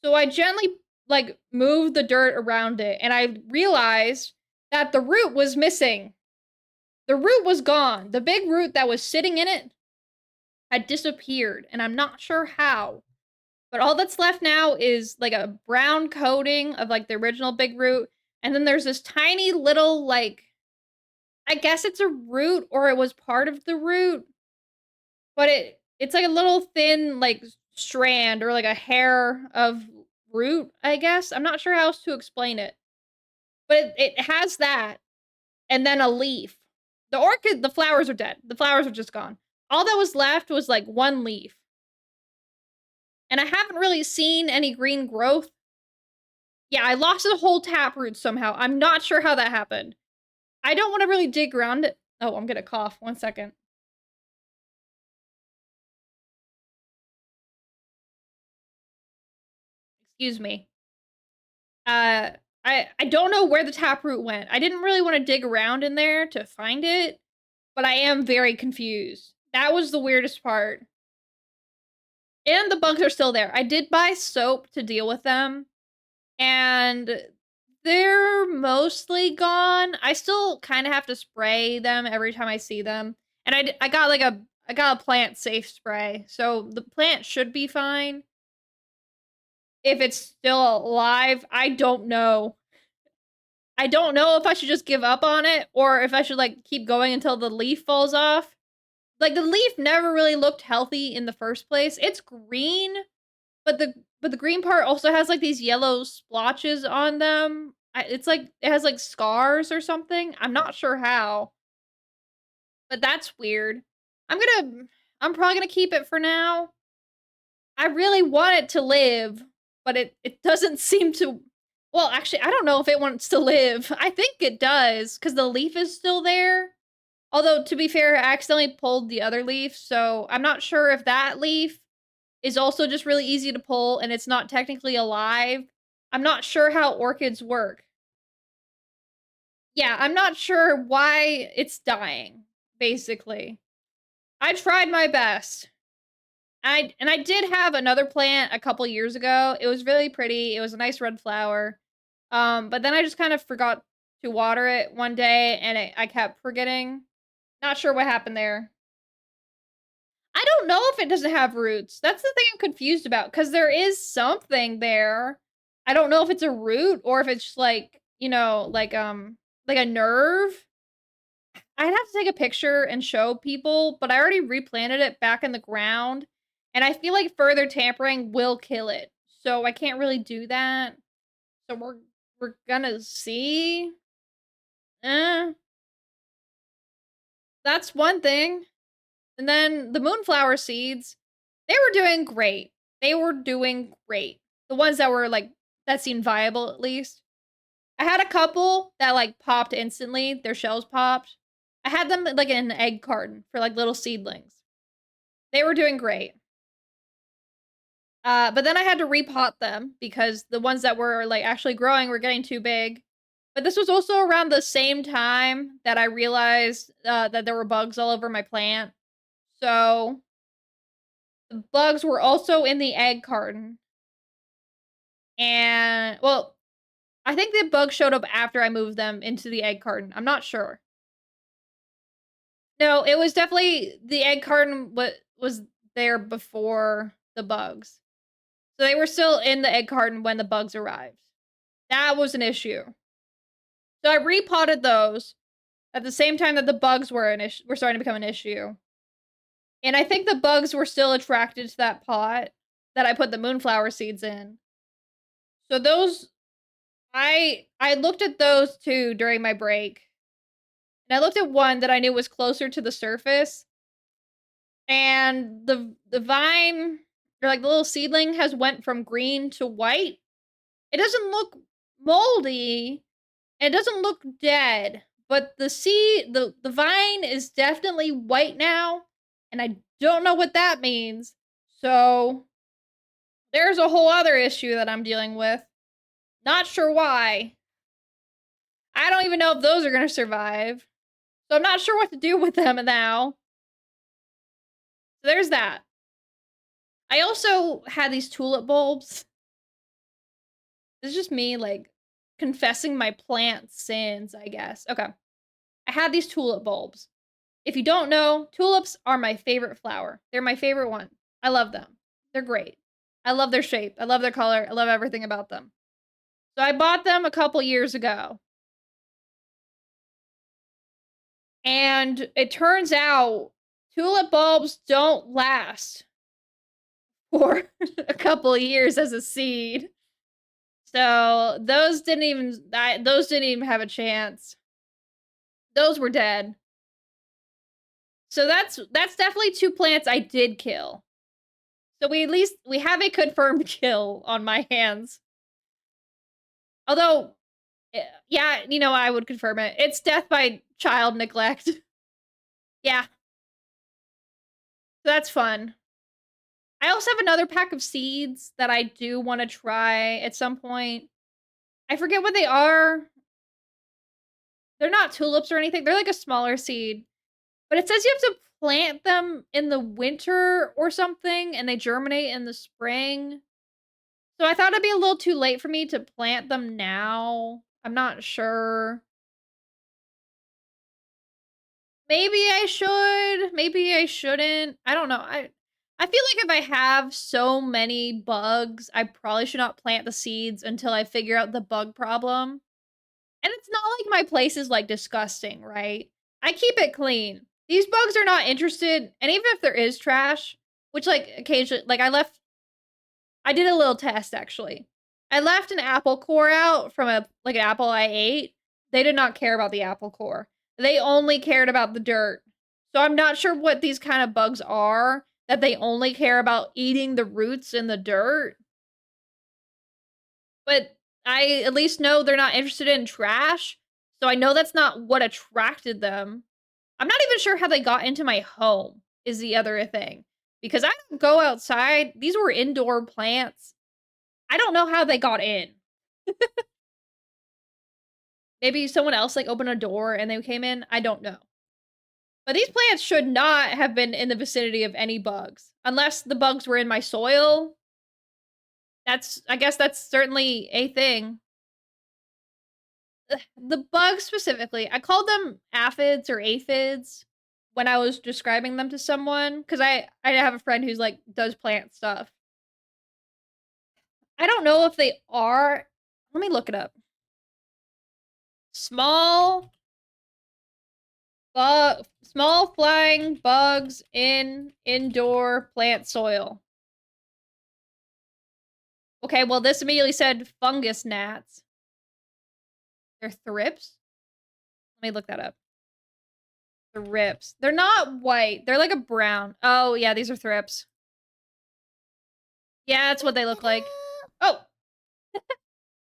So I gently like moved the dirt around it and I realized that the root was missing. The root was gone. The big root that was sitting in it had disappeared and I'm not sure how. But all that's left now is like a brown coating of like the original big root. And then there's this tiny little like, I guess it's a root or it was part of the root, but it's like a little thin like strand or like a hair of root, I guess. I'm not sure how else to explain it. But it has that, and then a leaf. The flowers are dead. The flowers are just gone. All that was left was like one leaf. And I haven't really seen any green growth. Yeah, I lost a whole taproot somehow. I'm not sure how that happened. I don't want to really dig around it. Oh, I'm gonna cough. 1 second. Excuse me. Uh, I don't know where the taproot went. I didn't really want to dig around in there to find it, but I am very confused. That was the weirdest part. And the bugs are still there. I did buy soap to deal with them, and they're mostly gone. I still kind of have to spray them every time I see them. And I got like I got a plant safe spray. So the plant should be fine. If it's still alive, I don't know. I don't know if I should just give up on it or if I should like keep going until the leaf falls off. Like the leaf never really looked healthy in the first place. It's green, but the green part also has like these yellow splotches on them. It's like it has like scars or something. I'm not sure how, but that's weird. I'm gonna I'm probably gonna keep it for now. I really want it to live, but it doesn't seem to. Well, actually, I don't know if it wants to live. I think it does because the leaf is still there. Although to be fair, I accidentally pulled the other leaf, so I'm not sure if that leaf is also just really easy to pull and it's not technically alive. I'm not sure how orchids work. Yeah, I'm not sure why it's dying, basically. I tried my best. I did have another plant a couple years ago. It was really pretty. It was a nice red flower. But then I just kind of forgot to water it one day and I kept forgetting. Not sure what happened there. I don't know if it doesn't have roots. That's the thing I'm confused about because there is something there. I don't know if it's a root or if it's just like, like a nerve. I'd have to take a picture and show people, but I already replanted it back in the ground, and I feel like further tampering will kill it. So I can't really do that. So we're gonna see. Eh, that's one thing. And then the moonflower seeds, they were doing great. They were doing great. The ones that were like that seemed viable at least. I had a couple that like popped instantly. Their shells popped. I had them like in an egg carton for like little seedlings. They were doing great. But then I had to repot them because the ones that were like actually growing were getting too big. But this was also around the same time that I realized that there were bugs all over my plant. So the bugs were also in the egg carton. And well, I think the bugs showed up after I moved them into the egg carton. I'm not sure. No, it was definitely the egg carton was there before the bugs. So they were still in the egg carton when the bugs arrived. That was an issue. So I repotted those at the same time that the bugs were were starting to become an issue. And I think the bugs were still attracted to that pot that I put the moonflower seeds in. So those I looked at those too during my break. And I looked at one that I knew was closer to the surface. And the vine or like the little seedling has went from green to white. It doesn't look moldy. It doesn't look dead, but the vine is definitely white now, and I don't know what that means. So there's a whole other issue that I'm dealing with. Not sure why. I don't even know if those are gonna survive. So I'm not sure what to do with them now. So there's that. I also had these tulip bulbs. It's just me like confessing my plant sins, I guess. Okay. I had these tulip bulbs. If you don't know, tulips are my favorite flower. They're my favorite one. I love them. They're great. I love their shape. I love their color. I love everything about them. So I bought them a couple years ago. And it turns out tulip bulbs don't last for a couple years as a seed. So those didn't even have a chance. Those were dead. So that's definitely 2 plants I did kill. So we have a confirmed kill on my hands. Although, yeah, you know, I would confirm it. It's death by child neglect. Yeah, so that's fun. I also have another pack of seeds that I do wanna try at some point. I forget what they are. They're not tulips or anything, they're like a smaller seed. But it says you have to plant them in the winter or something, and they germinate in the spring. So I thought it'd be a little too late for me to plant them now. I'm not sure. Maybe I should, maybe I shouldn't. I don't know. I feel like if I have so many bugs, I probably should not plant the seeds until I figure out the bug problem. And it's not like my place is, like, disgusting, right? I keep it clean. These bugs are not interested, and even if there is trash, which, like, occasionally like, I did a little test, actually. I left an apple core out from an apple I ate. They did not care about the apple core. They only cared about the dirt. So I'm not sure what these kind of bugs are, that they only care about eating the roots in the dirt. But I at least know they're not interested in trash, so I know that's not what attracted them. I'm not even sure how they got into my home is the other thing, because I don't go outside. These were indoor plants. I don't know how they got in. Maybe someone else, like, opened a door and they came in, I don't know. But these plants should not have been in the vicinity of any bugs, unless the bugs were in my soil. I guess that's certainly a thing. The bugs specifically, I called them aphids or aphids when I was describing them to someone, because I have a friend who's, like, does plant stuff. I don't know if they are. Let me look it up. Small small flying bugs in indoor plant soil. Okay, well, this immediately said fungus gnats. They're thrips? Let me look that up. Thrips. They're not white. They're like a brown. Oh, yeah, these are thrips. Yeah, that's what they look like. Oh,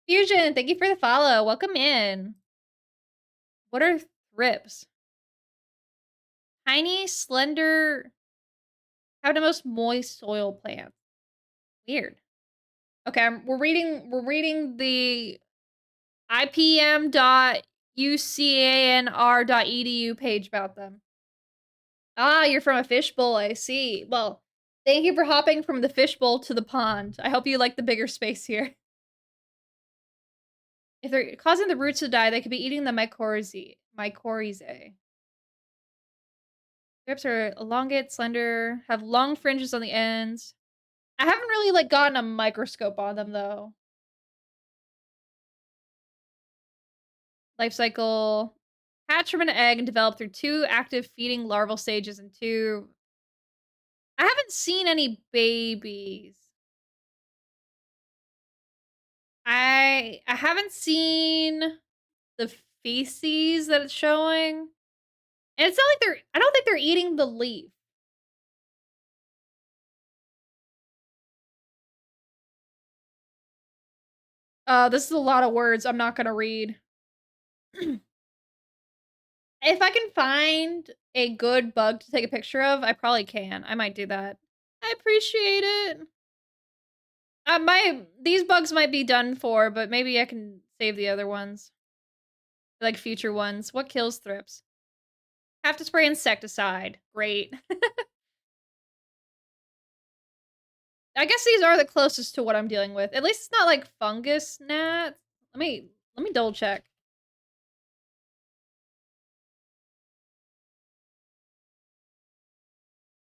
Fusion, thank you for the follow. Welcome in. What are thrips? Tiny, slender, have the most moist soil plants. Weird. Okay, we're reading the ipm.ucanr.edu page about them. Ah, you're from a fishbowl, I see. Well, thank you for hopping from the fishbowl to the pond. I hope you like the bigger space here. If they're causing the roots to die, they could be eating the mycorrhizae. Strips are elongate, slender, have long fringes on the ends. I haven't really, like, gotten a microscope on them, though. Life cycle. Hatch from an egg and develop through 2 active feeding larval stages and 2. I haven't seen any babies. I haven't seen the feces that it's showing. And it's not like I don't think they're eating the leaf. This is a lot of words I'm not gonna read. If I can find a good bug to take a picture of, I probably can. I might do that. I appreciate it. These bugs might be done for, but maybe I can save the other ones. Like future ones. What kills thrips? Have to spray insecticide. Great. I guess these are the closest to what I'm dealing with. At least it's not like fungus gnats. Let me double check.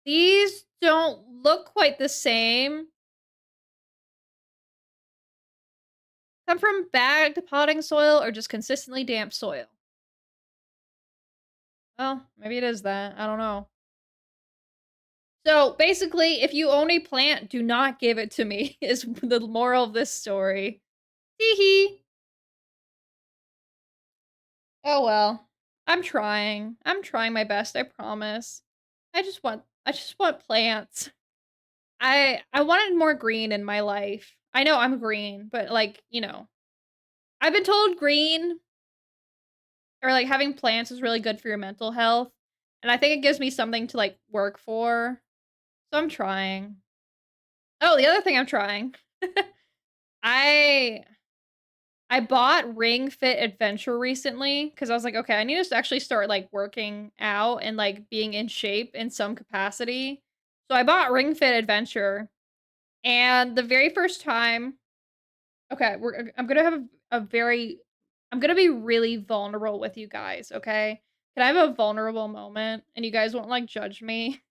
These don't look quite the same. Come from bagged potting soil or just consistently damp soil? Well, maybe it is that. I don't know. So basically, if you own a plant, do not give it to me, is the moral of this story. Hee hee. Oh well. I'm trying. I'm trying my best, I promise. I just want plants. I wanted more green in my life. I know I'm green, but like, I've been told green or like having plants is really good for your mental health. And I think it gives me something to like work for. So I'm trying. Oh, the other thing I'm trying. I I bought Ring Fit Adventure recently because I was like, okay, I need to actually start like working out and like being in shape in some capacity. So I bought Ring Fit Adventure, and the very first time, okay, I'm gonna have a very, I'm gonna be really vulnerable with you guys. Okay, can I have a vulnerable moment and you guys won't like judge me?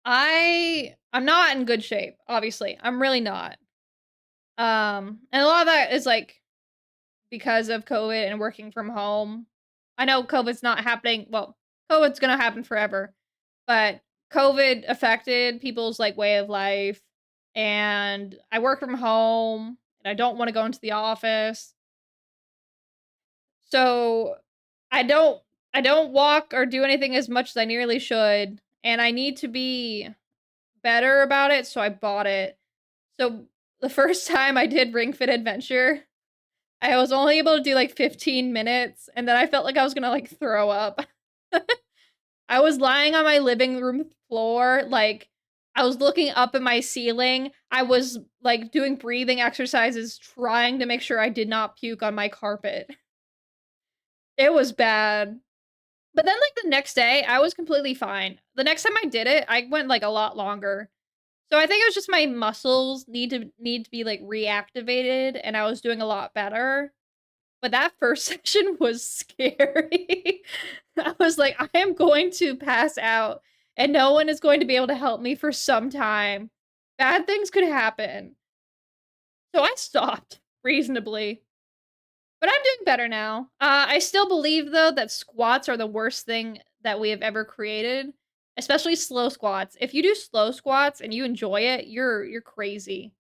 I'm not in good shape. Obviously, I'm really not. And a lot of that is like because of COVID and working from home. I know COVID's not happening. Well, COVID's gonna happen forever, but COVID affected people's like way of life. And I work from home and I don't want to go into the office. So I don't I don't walk or do anything as much as I nearly should. And I need to be better about it. So I bought it. So the first time I did Ring Fit Adventure, I was only able to do, like, 15 minutes, and then I felt like I was gonna, like, throw up. I was lying on my living room floor, like, I was looking up at my ceiling. I was, like, doing breathing exercises, trying to make sure I did not puke on my carpet. It was bad. But then, like, the next day, I was completely fine. The next time I did it, I went, like, a lot longer. So I think it was just my muscles need to be, like, reactivated, and I was doing a lot better. But that first session was scary. I was like, "I am going to pass out, and no one is going to be able to help me for some time. Bad things could happen." So I stopped reasonably. But I'm doing better now. I still believe though that squats are the worst thing that we have ever created, especially slow squats. If you do slow squats and you enjoy it, you're crazy.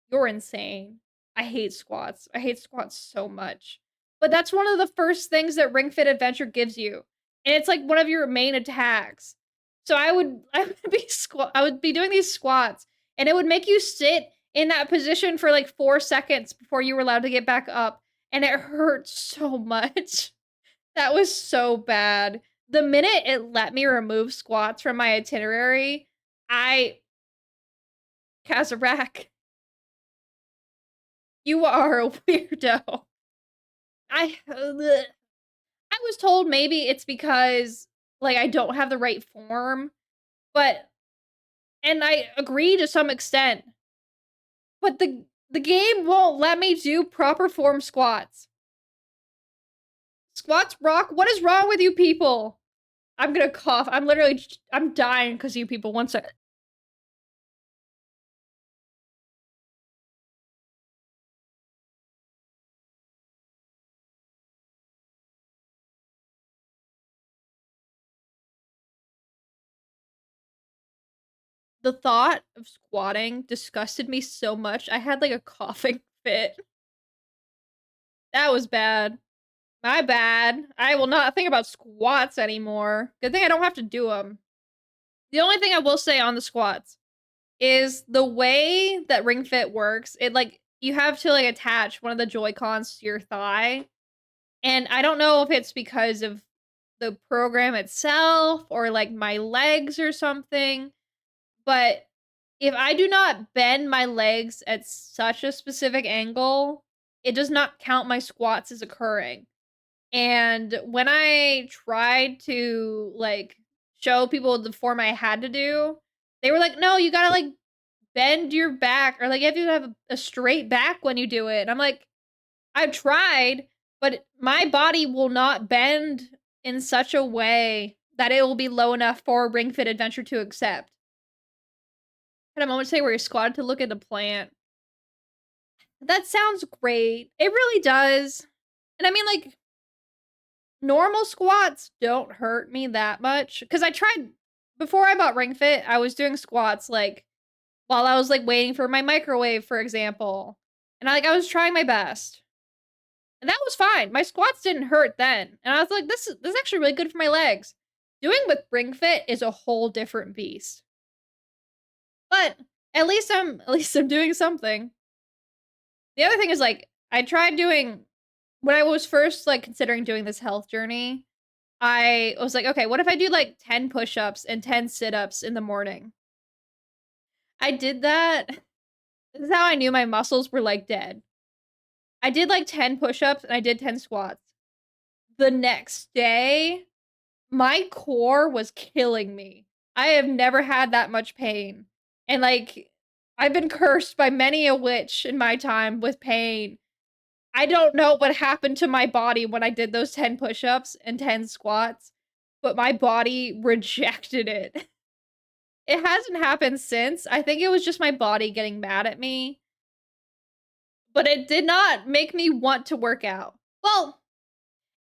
You're insane. I hate squats. I hate squats so much. But that's one of the first things that Ring Fit Adventure gives you. And it's like one of your main attacks. So I would be doing these squats and it would make you sit in that position for like 4 seconds before you were allowed to get back up, and it hurt so much. That was so bad. The minute it let me remove squats from my itinerary, I Kazarak, you are a weirdo. I was told maybe it's because, like, I don't have the right form, but and I agree to some extent, but the game won't let me do proper form squats. Squats rock? What is wrong with you people? I'm gonna cough. I'm dying because you people. One second. The thought of squatting disgusted me so much, I had like a coughing fit. That was bad. My bad. I will not think about squats anymore. Good thing I don't have to do them. The only thing I will say on the squats is the way that Ring Fit works, it like you have to like attach one of the Joy Cons to your thigh. And I don't know if it's because of the program itself or like my legs or something, but if I do not bend my legs at such a specific angle, it does not count my squats as occurring. And when I tried to like show people the form I had to do, they were like, "No, you gotta like bend your back or like you have to have a straight back when you do it." And I'm like, "I've tried, but my body will not bend in such a way that it will be low enough for Ring Fit Adventure to accept." Had a moment today where you squatted to look at a plant. That sounds great. It really does. And I mean, like, normal squats don't hurt me that much. Cause I tried before I bought Ring Fit, I was doing squats like while I was like waiting for my microwave, for example. And I was trying my best. And that was fine. My squats didn't hurt then. And I was like, this is actually really good for my legs. Doing with Ring Fit is a whole different beast. But at least I'm doing something. The other thing is like I tried doing when I was first like considering doing this health journey, I was like, okay, what if I do like 10 push-ups and 10 sit-ups in the morning? I did that. This is how I knew my muscles were like dead. I did like 10 push-ups and I did 10 squats. The next day, my core was killing me. I have never had that much pain. And like I've been cursed by many a witch in my time with pain. I don't know what happened to my body when I did those 10 push-ups and 10 squats, but my body rejected it. It hasn't happened since. I think it was just my body getting mad at me, but it did not make me want to work out. Well,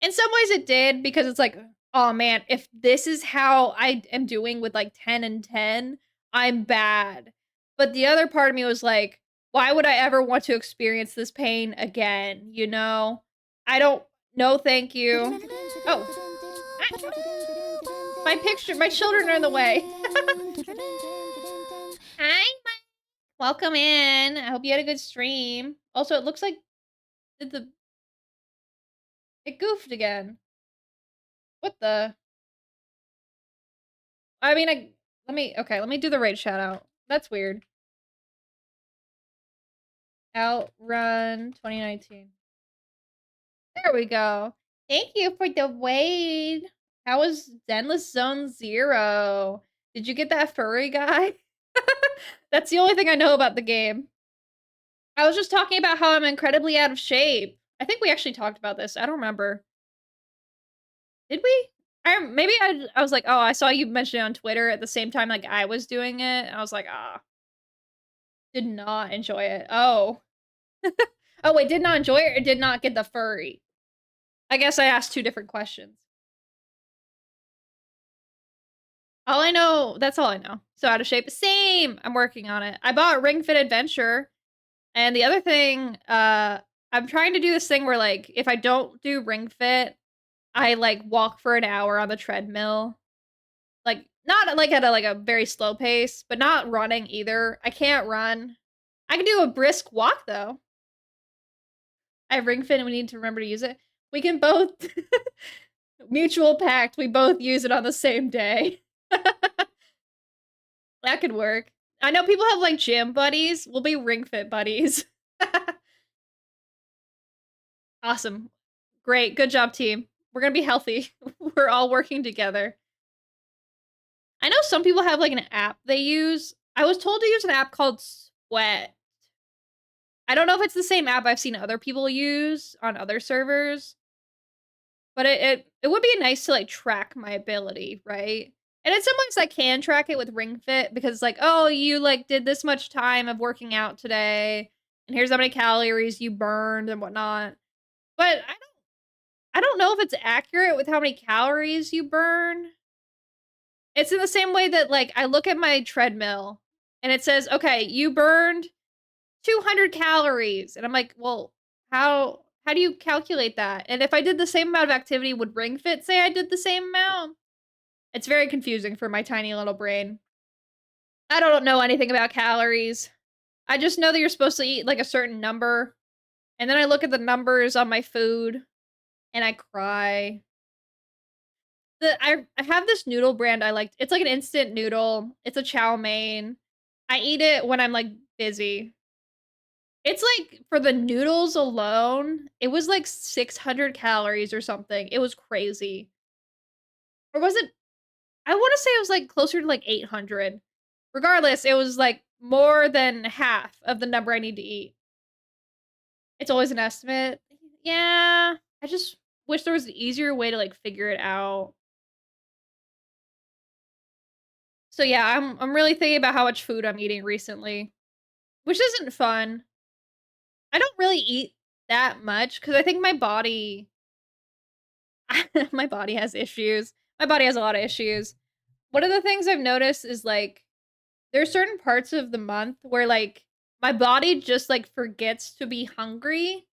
in some ways it did because it's like, oh man, if this is how I am doing with like 10 and 10, I'm bad. But the other part of me was like, why would I ever want to experience this pain again? You know? I don't, no, thank you. Oh, my children are in the way. Hi, Mike. Welcome in. I hope you had a good stream. Also, it looks like it goofed again. What the? I mean, let me do the raid shout out. That's weird. Outrun 2019. There we go. Thank you for the raid. How was Zenless Zone Zero? Did you get that furry guy? That's the only thing I know about the game. I was just talking about how I'm incredibly out of shape. I think we actually talked about this. I don't remember. Did we? I was like, oh, I saw you mention it on Twitter at the same time like I was doing it. And I was like, ah. Did not enjoy it. Oh. Oh, wait, did not enjoy it or did not get the furry? I guess I asked two different questions. All I know, that's all I know. So out of shape. Same! I'm working on it. I bought Ring Fit Adventure. And the other thing, I'm trying to do this thing where, like, if I don't do Ring Fit, I, like, walk for an hour on the treadmill. Like, not, like, at a very slow pace, but not running either. I can't run. I can do a brisk walk, though. I have Ring Fit and we need to remember to use it. We can both... Mutual pact, we both use it on the same day. That could work. I know people have, like, gym buddies. We'll be Ring Fit buddies. Awesome. Great. Good job, team. We're gonna be healthy. We're all working together. I know some people have, like, an app they use. I was told to use an app called Sweat. I don't know if it's the same app I've seen other people use on other servers. But it would be nice to, like, track my ability, right? And in some ways I can track it with Ring Fit because it's like, oh, you, like, did this much time of working out today, and here's how many calories you burned and whatnot. But I don't know if it's accurate with how many calories you burn. It's in the same way that, like, I look at my treadmill and it says, okay, you burned 200 calories. And I'm like, well, how do you calculate that? And if I did the same amount of activity, would Ring Fit say I did the same amount? It's very confusing for my tiny little brain. I don't know anything about calories. I just know that you're supposed to eat, like, a certain number. And then I look at the numbers on my food and I cry. I have this noodle brand I like. It's like an instant noodle. It's a chow mein. I eat it when I'm, like, busy. It's like for the noodles alone, it was like 600 calories or something. It was crazy. Or was it I want to say it was like closer to like 800. Regardless, it was like more than half of the number I need to eat. It's always an estimate. Yeah, I just wish there was an easier way to, like, figure it out. So yeah, I'm really thinking about how much food I'm eating recently, which isn't fun. I don't really eat that much because I think my body my body has issues. My body has a lot of issues. One of the things I've noticed is, like, there's certain parts of the month where, like, my body just, like, forgets to be hungry,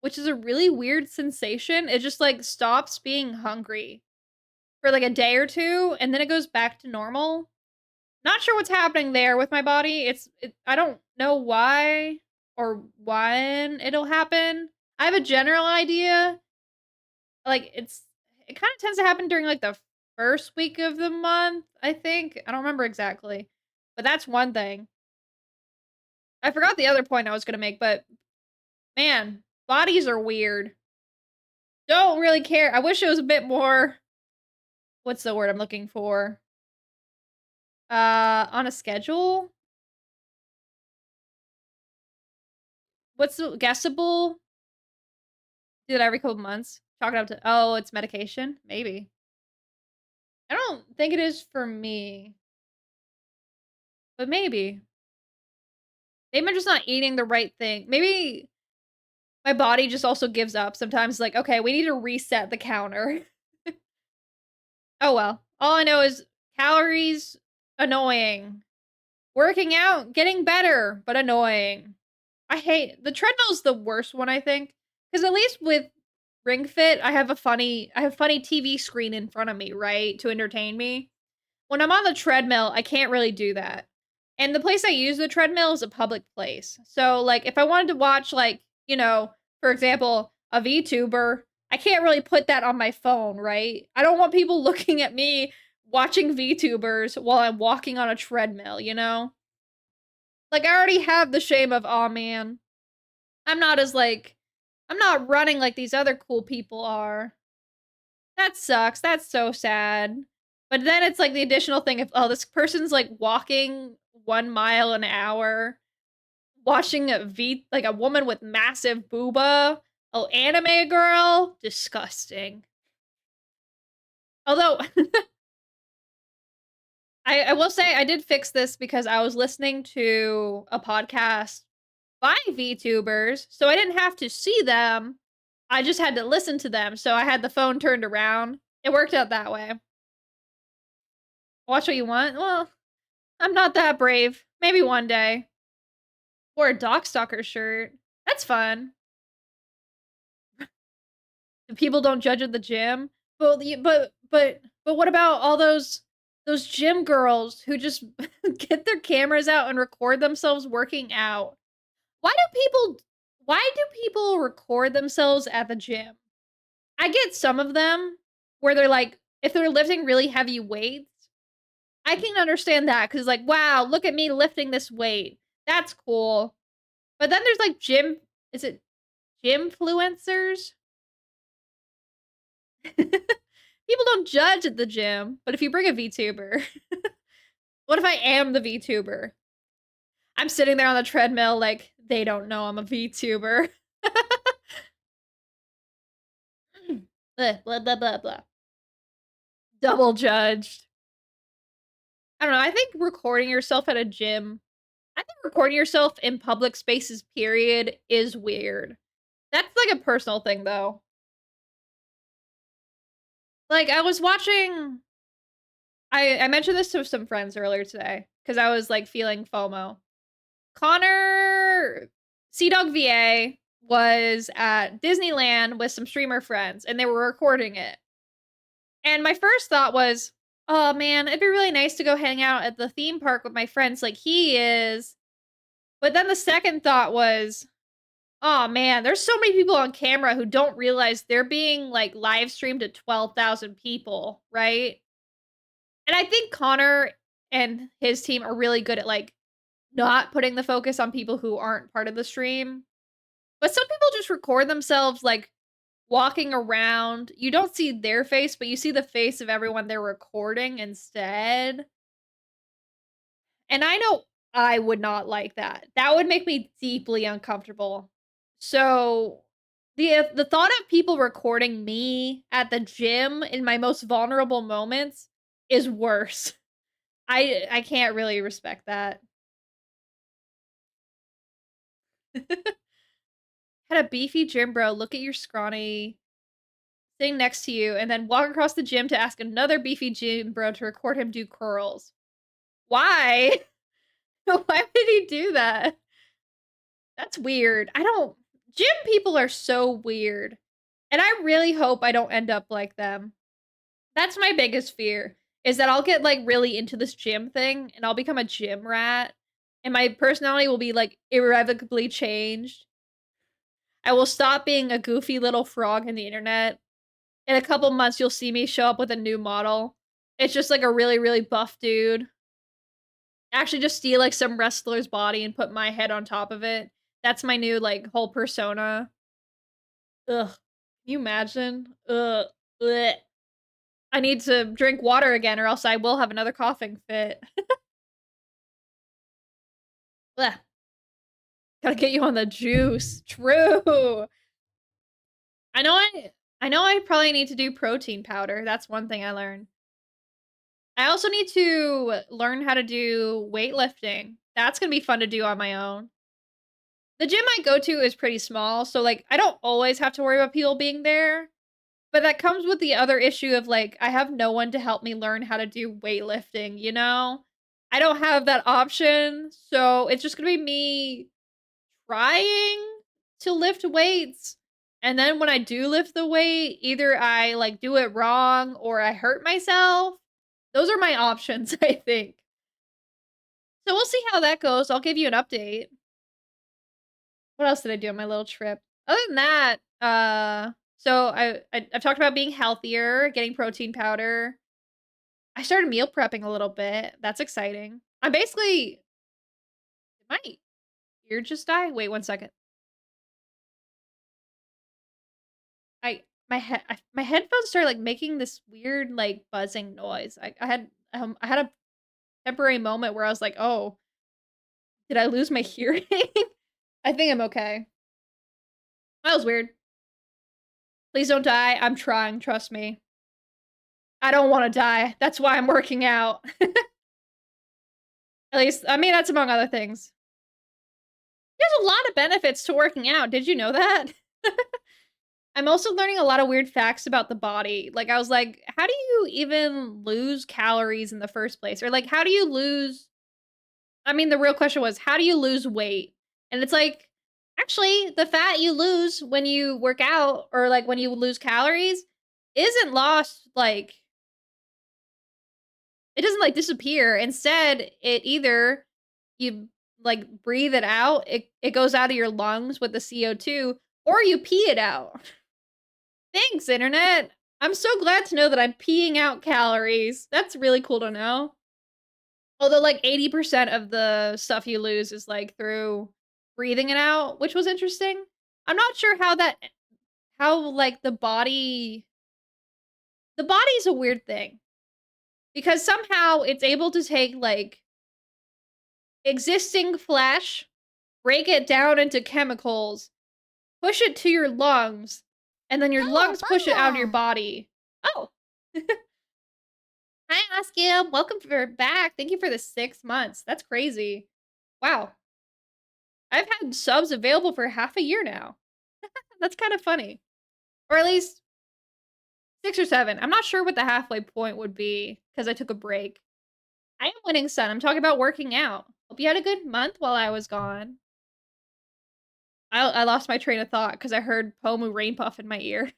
which is a really weird sensation. It just, like, stops being hungry for, like, a day or 2, and then it goes back to normal. Not sure what's happening there with my body. I don't know why or when it'll happen. I have a general idea. Like, it kinda tends to happen during, like, the first week of the month, I think. I don't remember exactly. But that's one thing. I forgot the other point I was gonna make, but man, bodies are weird. Don't really care. I wish it was a bit more what's the word I'm looking for? On a schedule? What's the guessable? Do it every couple months. Chalk it up to, oh, it's medication? Maybe. I don't think it is for me, but maybe. Maybe I'm just not eating the right thing. Maybe my body just also gives up sometimes, like, okay, we need to reset the counter. Oh well. All I know is calories, annoying. Working out, getting better, but annoying. I hate the treadmill's the worst one, I think, because at least with Ring Fit, I have funny TV screen in front of me, right, to entertain me. When I'm on the treadmill, I can't really do that. And the place I use the treadmill is a public place. So, like, if I wanted to watch, like, for example, a VTuber, I can't really put that on my phone, right? I don't want people looking at me watching VTubers while I'm walking on a treadmill, you know? Like, I already have the shame of, "Oh man, I'm not as, like I'm not running like these other cool people are." That sucks, that's so sad. But then it's, like, the additional thing of, "Oh, this person's, like, walking 1 mile an hour, watching like, a woman with massive booba. Oh, anime girl? Disgusting." Although, I will say I did fix this because I was listening to a podcast by VTubers, so I didn't have to see them. I just had to listen to them, so I had the phone turned around. It worked out that way. Watch what you want? Well, I'm not that brave. Maybe one day. Or a Dogstalker shirt. That's fun. People don't judge at the gym. But what about all those gym girls who just get their cameras out and record themselves working out? Why do people why do people record themselves at the gym? I get some of them where they're like, if they're lifting really heavy weights, I can understand that because, like, wow, look at me lifting this weight. That's cool. But then there's like is it gymfluencers? People don't judge at the gym, but if you bring a VTuber, what if I am the VTuber? I'm sitting there on the treadmill like, they don't know I'm a VTuber. Blah, blah, blah, blah, blah. Double judged. I don't know, I think recording yourself at a gym I think recording yourself in public spaces, period, is weird. That's like a personal thing, though. Like, I was watching I mentioned this to some friends earlier today because I was, like, feeling FOMO. Connor CDawg VA was at Disneyland with some streamer friends, and they were recording it. And my first thought was, "Oh, man, it'd be really nice to go hang out at the theme park with my friends like he is." But then the second thought was, "Oh man, there's so many people on camera who don't realize they're being, like, live streamed to 12,000 people, right?" And I think Connor and his team are really good at, like, not putting the focus on people who aren't part of the stream. But some people just record themselves, like, walking around. You don't see their face, but you see the face of everyone they're recording instead. And I know I would not like that. That would make me deeply uncomfortable. So, the thought of people recording me at the gym in my most vulnerable moments is worse. I can't really respect that. Had a beefy gym bro look at your scrawny sitting next to you and then walk across the gym to ask another beefy gym bro to record him do curls. Why? Why would he do that? That's weird. I don't gym people are so weird, and I really hope I don't end up like them. That's my biggest fear, is that I'll get, like, really into this gym thing, and I'll become a gym rat, and my personality will be, like, irrevocably changed. I will stop being a goofy little frog in the internet. In a couple months, you'll see me show up with a new model. It's just, like, a really, really buff dude. Actually just steal, like, some wrestler's body and put my head on top of it. That's my new, like, whole persona. Ugh. Can you imagine? Ugh. Blech. I need to drink water again or else I will have another coughing fit. Blech. Gotta get you on the juice. True. I know I I know I probably need to do protein powder. That's one thing I learned. I also need to learn how to do weightlifting. That's gonna be fun to do on my own. The gym I go to is pretty small, so, like, I don't always have to worry about people being there, but that comes with the other issue of, like, I have no one to help me learn how to do weightlifting, you know? I don't have that option, so it's just gonna be me trying to lift weights, and then when I do lift the weight, either I, like, do it wrong or I hurt myself. Those are my options, I think. So we'll see how that goes. I'll give you an update. What else did I do on my little trip? Other than that, so I've talked about being healthier, getting protein powder. I started meal prepping a little bit. That's exciting. I'm basically did my ear just die? Wait 1 second. My headphones started like making this weird like buzzing noise. I had a temporary moment where I was like, oh, did I lose my hearing? I think I'm okay. That was weird. Please don't die. I'm trying, trust me. I don't wanna die. That's why I'm working out. At least I mean, that's among other things. There's a lot of benefits to working out. Did you know that? I'm also learning a lot of weird facts about the body. Like, I was like, how do you even lose calories in the first place? Or, like, how do you lose I mean, the real question was, how do you lose weight? And it's like, actually, the fat you lose when you work out or, like, when you lose calories isn't lost, like it doesn't, like, disappear. Instead, it either you, like, breathe it out, it goes out of your lungs with the CO2, or you pee it out. Thanks, internet. I'm so glad to know that I'm peeing out calories. That's really cool to know. Although, like, 80% of the stuff you lose is, like, through breathing it out, which was interesting. I'm not sure how, like, the body's a weird thing, because somehow it's able to take, like, existing flesh, break it down into chemicals, push it to your lungs, and then your lungs push it out of your body. Oh. Hi, Askia. Back. Thank you for the 6 months. That's crazy. Wow. I've had subs available for half a year now. That's kind of funny. Or at least 6 or 7. I'm not sure what the halfway point would be because I took a break. I am winning, son. I'm talking about working out. Hope you had a good month while I was gone. I lost my train of thought because I heard Pomu Rain Puff in my ear.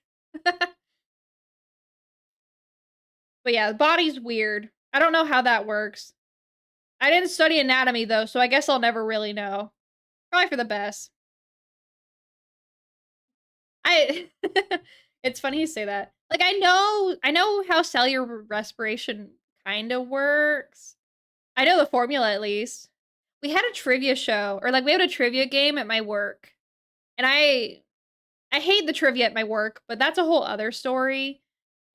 But yeah, the body's weird. I don't know how that works. I didn't study anatomy though, so I guess I'll never really know. Probably for the best. I It's funny you say that. Like I know how cellular respiration kind of works. I know the formula at least. We had a trivia show or like we had a trivia game at my work. And I hate the trivia at my work, but that's a whole other story.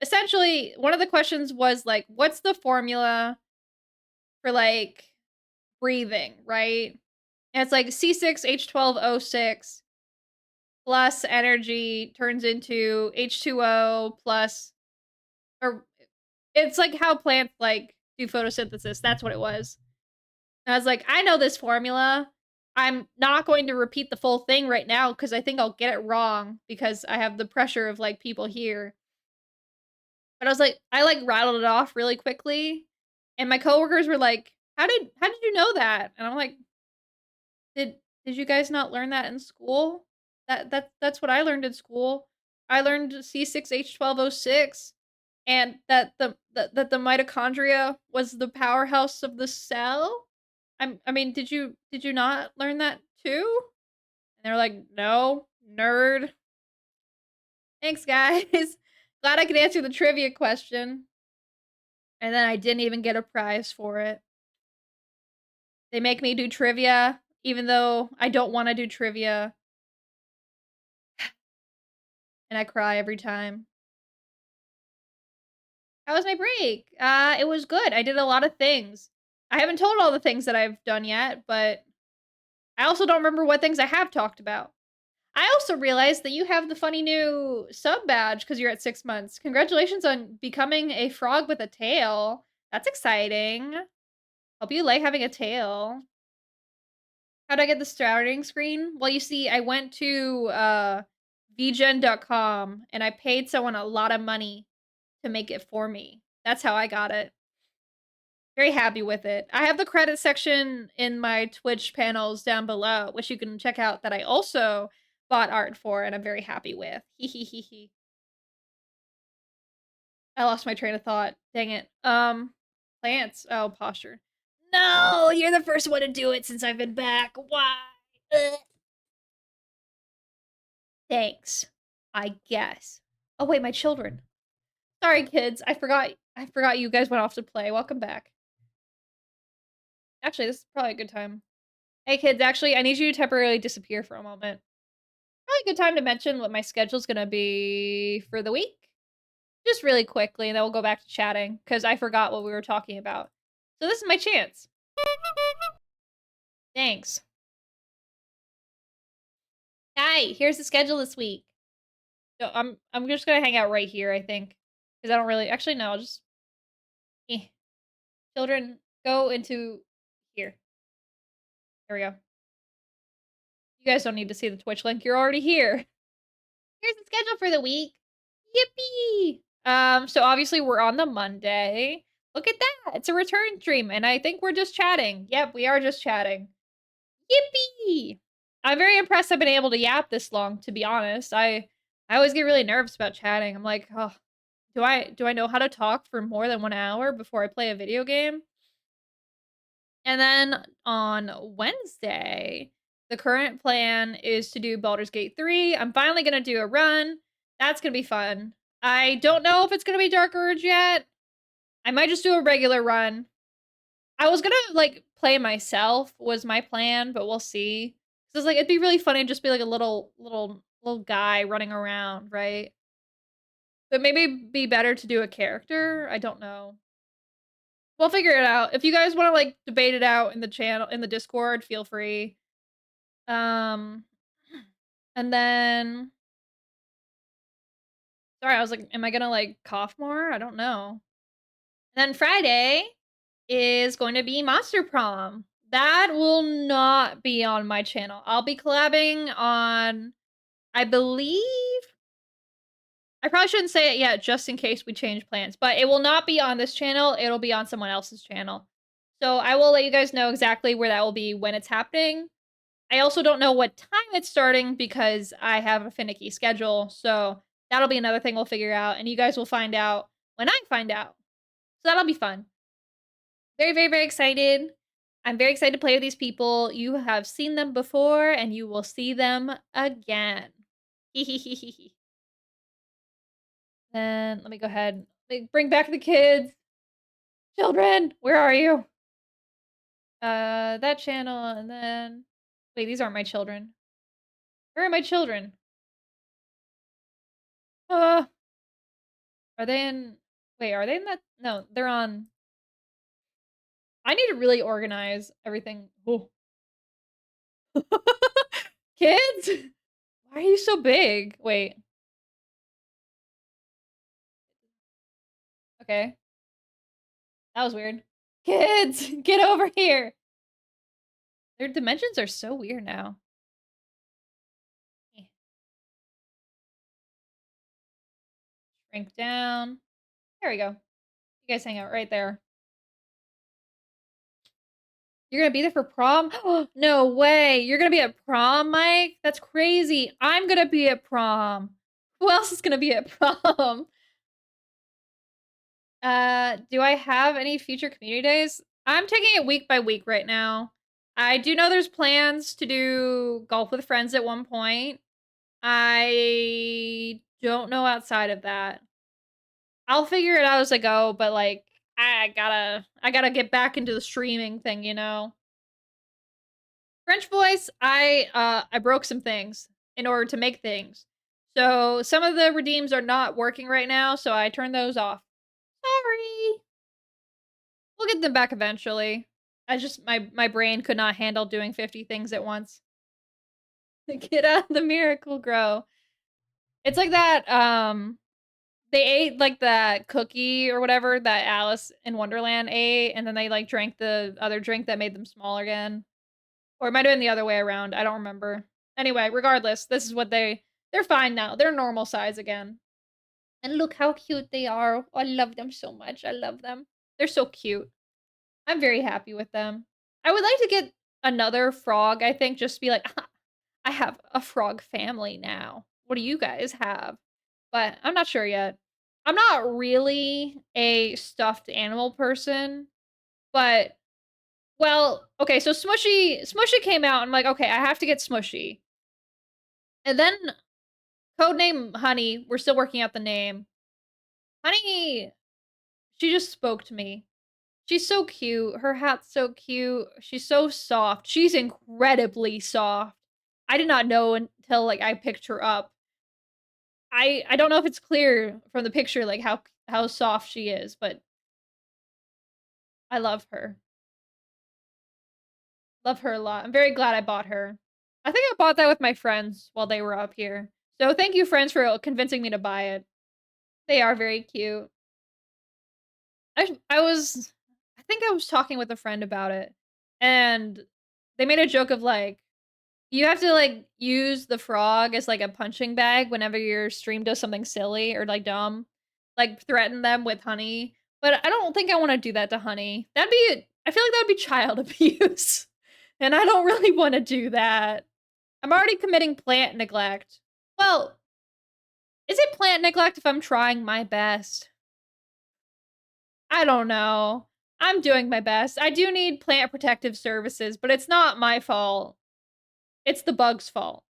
Essentially, one of the questions was like, what's the formula for like breathing, right? And it's like C6H12O6 plus energy turns into H2O plus or it's like how plants like do photosynthesis. That's what it was. And I was like, I know this formula. I'm not going to repeat the full thing right now because I think I'll get it wrong because I have the pressure of like people here. But I was like, I like rattled it off really quickly, and my coworkers were like, how did you know that?" And I'm like, "Did Did you guys not learn that in school? That's what I learned in school. I learned C6H12O6 and that the mitochondria was the powerhouse of the cell. I mean, did you not learn that too? And they're like, "No, nerd." Thanks, guys. Glad I could answer the trivia question. And then I didn't even get a prize for it. They make me do trivia, even though I don't want to do trivia. And I cry every time. How was my break? It was good. I did a lot of things. I haven't told all the things that I've done yet, but I also don't remember what things I have talked about. I also realized that you have the funny new sub badge because you're at 6 months. Congratulations on becoming a frog with a tail. That's exciting. Hope you like having a tail. How do I get the starting screen? Well, you see, I went to vgen.com and I paid someone a lot of money to make it for me. That's how I got it. Very happy with it. I have the credit section in my Twitch panels down below, which you can check out that I also bought art for and I'm very happy with. Hee hee hee hee. I lost my train of thought. Dang it. Plants. Oh, posture. No, you're the first one to do it since I've been back. Why? Ugh. Thanks. I guess. Oh wait, my children. Sorry, kids. I forgot you guys went off to play. Welcome back. Actually, this is probably a good time. Hey, kids. Actually, I need you to temporarily disappear for a moment. Probably a good time to mention what my schedule's gonna be for the week. Just really quickly, and then we'll go back to chatting because I forgot what we were talking about. So this is my chance. Thanks. Hi. Here's the schedule this week. So I'm just gonna hang out right here. I think because I don't really. Actually, no. I'll just. Eh. Children, go into here. There we go. You guys don't need to see the Twitch link. You're already here. Here's the schedule for the week. Yippee! So obviously we're on the Monday. Look at that. It's a return stream, and I think we're just chatting. Yep, we are just chatting. Yippee! I'm very impressed I've been able to yap this long, to be honest. I always get really nervous about chatting. I'm like, oh, do I know how to talk for more than 1 hour before I play a video game? And then on Wednesday, the current plan is to do Baldur's Gate 3. I'm finally gonna do a run. That's gonna be fun. I don't know if it's gonna be Dark Urge yet. I might just do a regular run. I was gonna, like, play myself was my plan, but we'll see. 'Cause it's like, it'd be really funny to just be like a little guy running around, right? But maybe it'd be better to do a character? I don't know. We'll figure it out. If you guys wanna, like, debate it out in the channel in the Discord, feel free. Um, and then sorry, I was like, am I gonna, like, cough more? I don't know. And then Friday is going to be Monster Prom. That will not be on my channel. I'll be collabing on, I believe I probably shouldn't say it yet just in case we change plans, but it will not be on this channel, it'll be on someone else's channel. So I will let you guys know exactly where that will be when it's happening. I also don't know what time it's starting because I have a finicky schedule, so that'll be another thing we'll figure out, and you guys will find out when I find out. So that'll be fun. Very, very, very excited. I'm very excited to play with these people. You have seen them before, and you will see them again. Hehehehe. Then let me go ahead. Bring back the kids. Children, where are you? That channel, and then wait, these aren't my children. Where are my children? Uh, are they in? Wait, are they in that? No, they're on. I need to really organize everything. Oh. Kids? Why are you so big? Wait. Okay. That was weird. Kids, get over here. Their dimensions are so weird now. Shrink down. There we go. You guys hang out right there. You're gonna be there for prom? No way. You're gonna be at prom, Mike? That's crazy. I'm gonna be at prom. Who else is gonna be at prom? Do I have any future community days? I'm taking it week by week right now. I do know there's plans to do golf with friends at one point. I don't know outside of that. I'll figure it out as I go, but like I gotta get back into the streaming thing, you know. French voice, I broke some things in order to make things. So some of the redeems are not working right now, so I turned those off. Sorry. We'll get them back eventually. I just my brain could not handle doing 50 things at once. Get out of the miracle grow. It's like that they ate like that cookie or whatever that Alice in Wonderland ate, and then they like drank the other drink that made them smaller again. Or it might have been the other way around. I don't remember. Anyway, regardless, this is what they're fine now. They're normal size again. And look how cute they are. Oh, I love them so much. I love them. They're so cute. I'm very happy with them. I would like to get another frog, I think, just to be like, I have a frog family now. What do you guys have? But I'm not sure yet. I'm not really a stuffed animal person, but well, okay, so Smushy came out. I'm like, okay, I have to get Smushy. And then codename Honey, we're still working out the name. Honey, she just spoke to me. She's so cute. Her hat's so cute. She's so soft. She's incredibly soft. I did not know until like I picked her up. I don't know if it's clear from the picture like how soft she is, but I love her. Love her a lot. I'm very glad I bought her. I think I bought that with my friends while they were up here. So thank you, friends, for convincing me to buy it. They are very cute. I think I was talking with a friend about it, and they made a joke of like, you have to like use the frog as like a punching bag whenever your stream does something silly or like dumb, like threaten them with Honey. But I don't think I want to do that to Honey. I feel like that would be child abuse, and I don't really want to do that. I'm already committing plant neglect. Well, is it plant neglect if I'm trying my best? I don't know. I'm doing my best. I do need plant protective services, but it's not my fault. It's the bug's fault.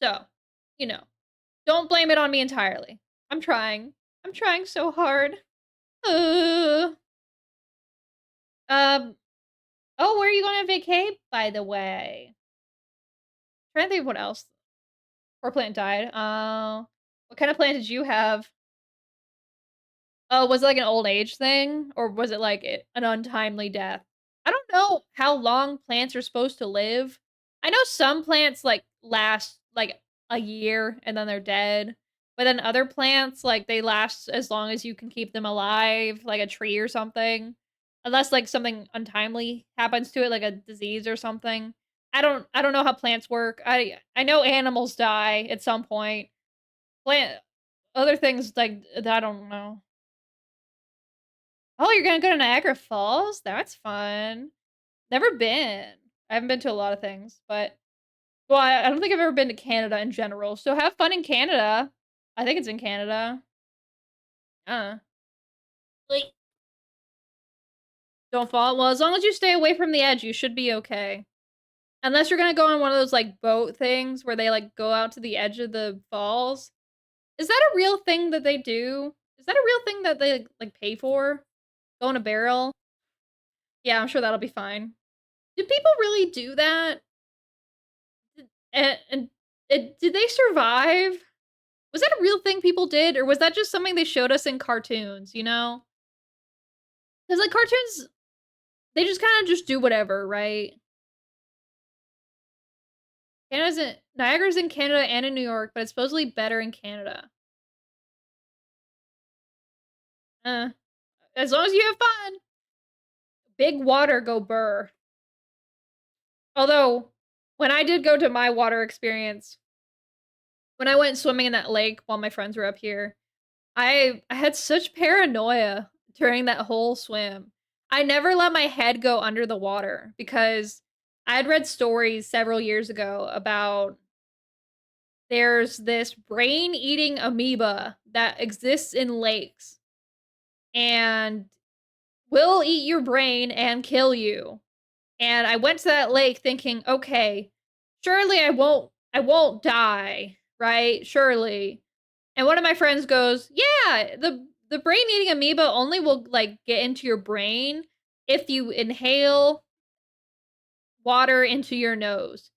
So, you know, don't blame it on me entirely. I'm trying. I'm trying so hard. Uh, um, oh, where are you going to vacate, by the way? Trying to think of what else. Poor plant died. What kind of plant did you have? Oh, was it like an old age thing? Or was it like an untimely death? I don't know how long plants are supposed to live. I know some plants like last like a year and then they're dead. But then other plants, like they last as long as you can keep them alive, like a tree or something. Unless like something untimely happens to it, like a disease or something. I don't know how plants work. I know animals die at some point. Plant other things like I don't know. Oh, you're gonna go to Niagara Falls? That's fun. Never been. I haven't been to a lot of things, but well, I don't think I've ever been to Canada in general. So have fun in Canada. I think it's in Canada. Like, don't fall. Well, as long as you stay away from the edge, you should be okay. Unless you're gonna go on one of those like boat things where they like go out to the edge of the falls. Is that a real thing that they do? Is that a real thing that they like pay for? Go in a barrel? Yeah, I'm sure that'll be fine. Do people really do that? And did they survive? Was that a real thing people did, or was that just something they showed us in cartoons, you know? Because, like, cartoons, they just kind of just do whatever, right? Niagara's in Canada and in New York, but it's supposedly better in Canada. Uh, as long as you have fun. Big water go burr. Although, when I did go to my water experience, when I went swimming in that lake while my friends were up here, I had such paranoia during that whole swim. I never let my head go under the water because I had read stories several years ago about there's this brain-eating amoeba that exists in lakes and will eat your brain and kill you. And I went to that lake thinking, okay, surely I won't die, right? Surely. And one of my friends goes, "Yeah, the brain-eating amoeba only will like get into your brain if you inhale water into your nose.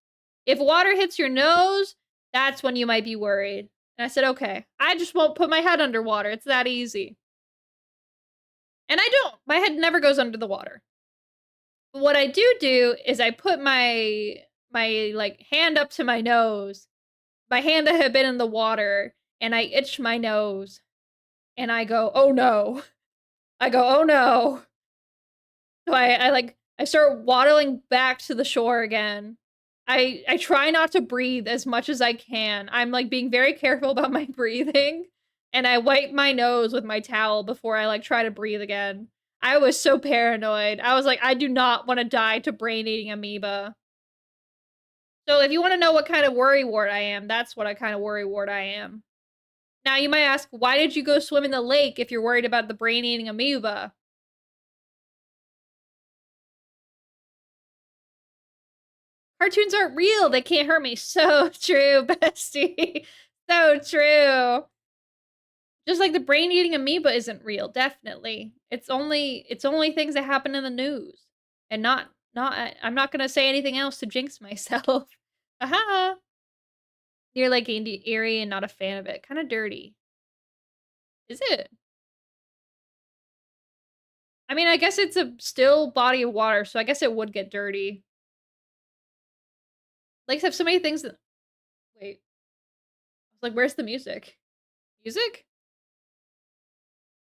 If water hits your nose, that's when you might be worried." And I said, "Okay, I just won't put my head underwater. It's that easy." And I don't. My head never goes under the water. But what I do is I put my like hand up to my nose, my hand that had been in the water, and I itch my nose, and I go, "Oh no." I go, "Oh no." So I start waddling back to the shore again. I try not to breathe as much as I can. I'm like being very careful about my breathing, and I wipe my nose with my towel before I like try to breathe again. I was so paranoid. I was like, I do not want to die to brain-eating amoeba. So if you want to know what kind of worrywart I am, that's what kind of worrywart I am. Now you might ask, why did you go swim in the lake if you're worried about the brain-eating amoeba? Cartoons aren't real. They can't hurt me. So true, bestie. So true. Just like the brain-eating amoeba isn't real, definitely. It's only things that happen in the news. And not I'm not gonna say anything else to jinx myself. Aha. You're like eerie and not a fan of it. Kind of dirty. Is it? I mean, I guess it's a still body of water, so I guess it would get dirty. Lakes have so many things that. Wait. I was like, where's the music? Music?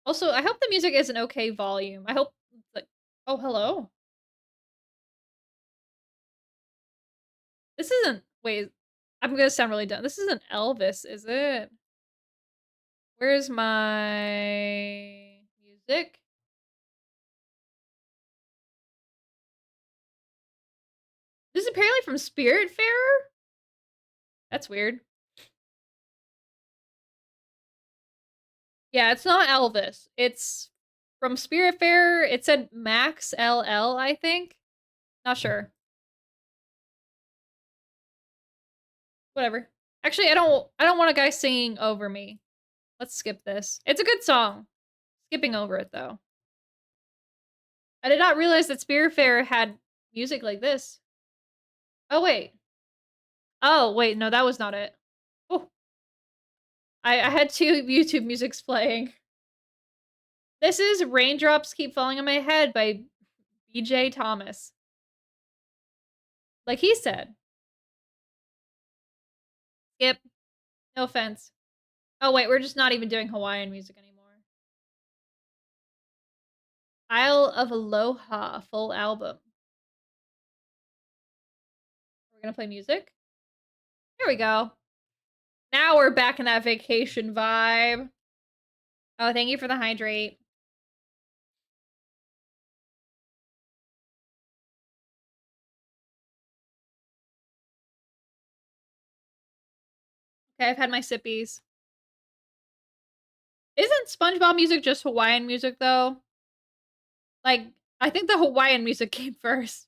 Also, I hope the music is an okay volume. I hope it's like. Oh, hello. This isn't. Wait. I'm gonna sound really dumb. This isn't Elvis, is it? Where's my music? This is apparently from Spiritfarer? That's weird. Yeah, it's not Elvis. It's from Spiritfarer. It said Max LL, I think. Not sure. Whatever. Actually, I don't want a guy singing over me. Let's skip this. It's a good song. Skipping over it though. I did not realize that Spiritfarer had music like this. Oh wait. Oh wait, no, that was not it. Oh, I had two YouTube musics playing. This is Raindrops Keep Falling on My Head by BJ Thomas. Like he said. Skip. No offense. Oh wait, we're just not even doing Hawaiian music anymore. Isle of Aloha full album. We're gonna play music. Here we go. Now we're back in that vacation vibe. Oh, thank you for the hydrate. Okay, I've had my sippies. Isn't SpongeBob music just Hawaiian music though? Like, I think the Hawaiian music came first.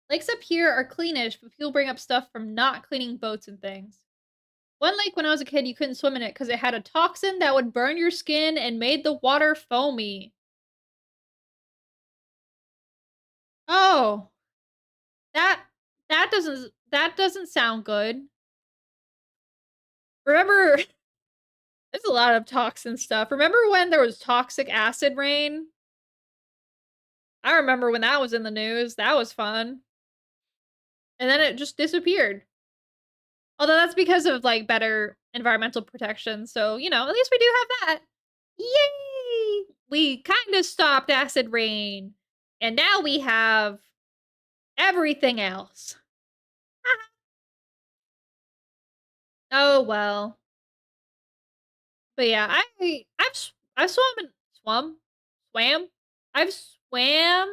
Lakes up here are cleanish, but people bring up stuff from not cleaning boats and things. One lake when I was a kid, you couldn't swim in it because it had a toxin that would burn your skin and made the water foamy. Oh, that that doesn't sound good. Remember, there's a lot of toxin stuff. Remember when there was toxic acid rain? I remember when that was in the news. That was fun. And then it just disappeared. Although that's because of like better environmental protection. So, at least we do have that. Yay! We kind of stopped acid rain. And now we have everything else. Oh well. But yeah, I've swum and swum Swam? I've swam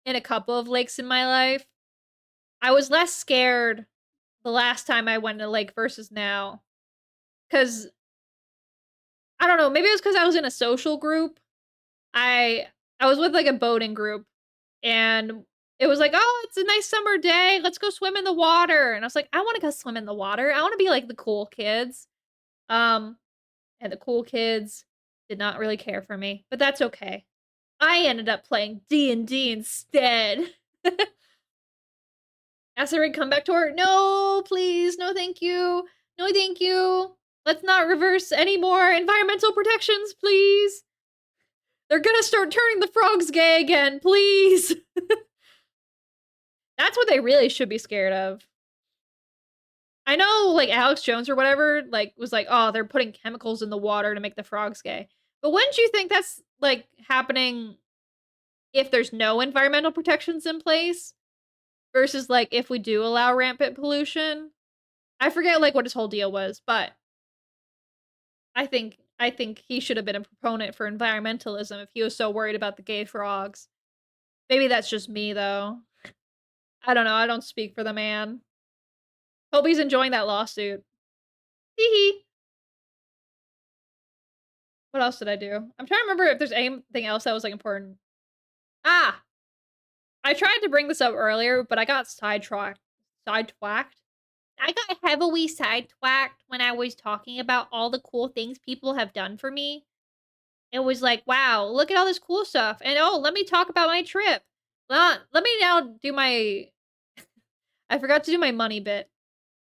in a couple of lakes in my life. I was less scared the last time I went to a lake versus now. Cause I don't know, maybe it was because I was in a social group. I I was with like a boating group and it was like, oh, it's a nice summer day. Let's go swim in the water. And I was like, I want to go swim in the water. I want to be like the cool kids. Um, and the cool kids did not really care for me, but that's okay. I ended up playing D&D instead. Asked her to come back to her. No, please. No, thank you. No, thank you. Let's not reverse any more environmental protections, please. They're gonna start turning the frogs gay again, please. That's what they really should be scared of. I know, like, Alex Jones or whatever, like, was like, oh, they're putting chemicals in the water to make the frogs gay. But wouldn't you think that's, like, happening if there's no environmental protections in place? Versus, like, if we do allow rampant pollution? I forget, like, what his whole deal was, but I think he should have been a proponent for environmentalism if he was so worried about the gay frogs. Maybe that's just me, though. I don't know, I don't speak for the man. Hope he's enjoying that lawsuit. Hee hee. What else did I do? I'm trying to remember if there's anything else that was, like, important. Ah! I tried to bring this up earlier, but I got sidetracked. Sidetracked? I got heavily sidetracked when I was talking about all the cool things people have done for me. It was like, wow, look at all this cool stuff. And oh, let me talk about my trip. Let me now do my I forgot to do my money bit.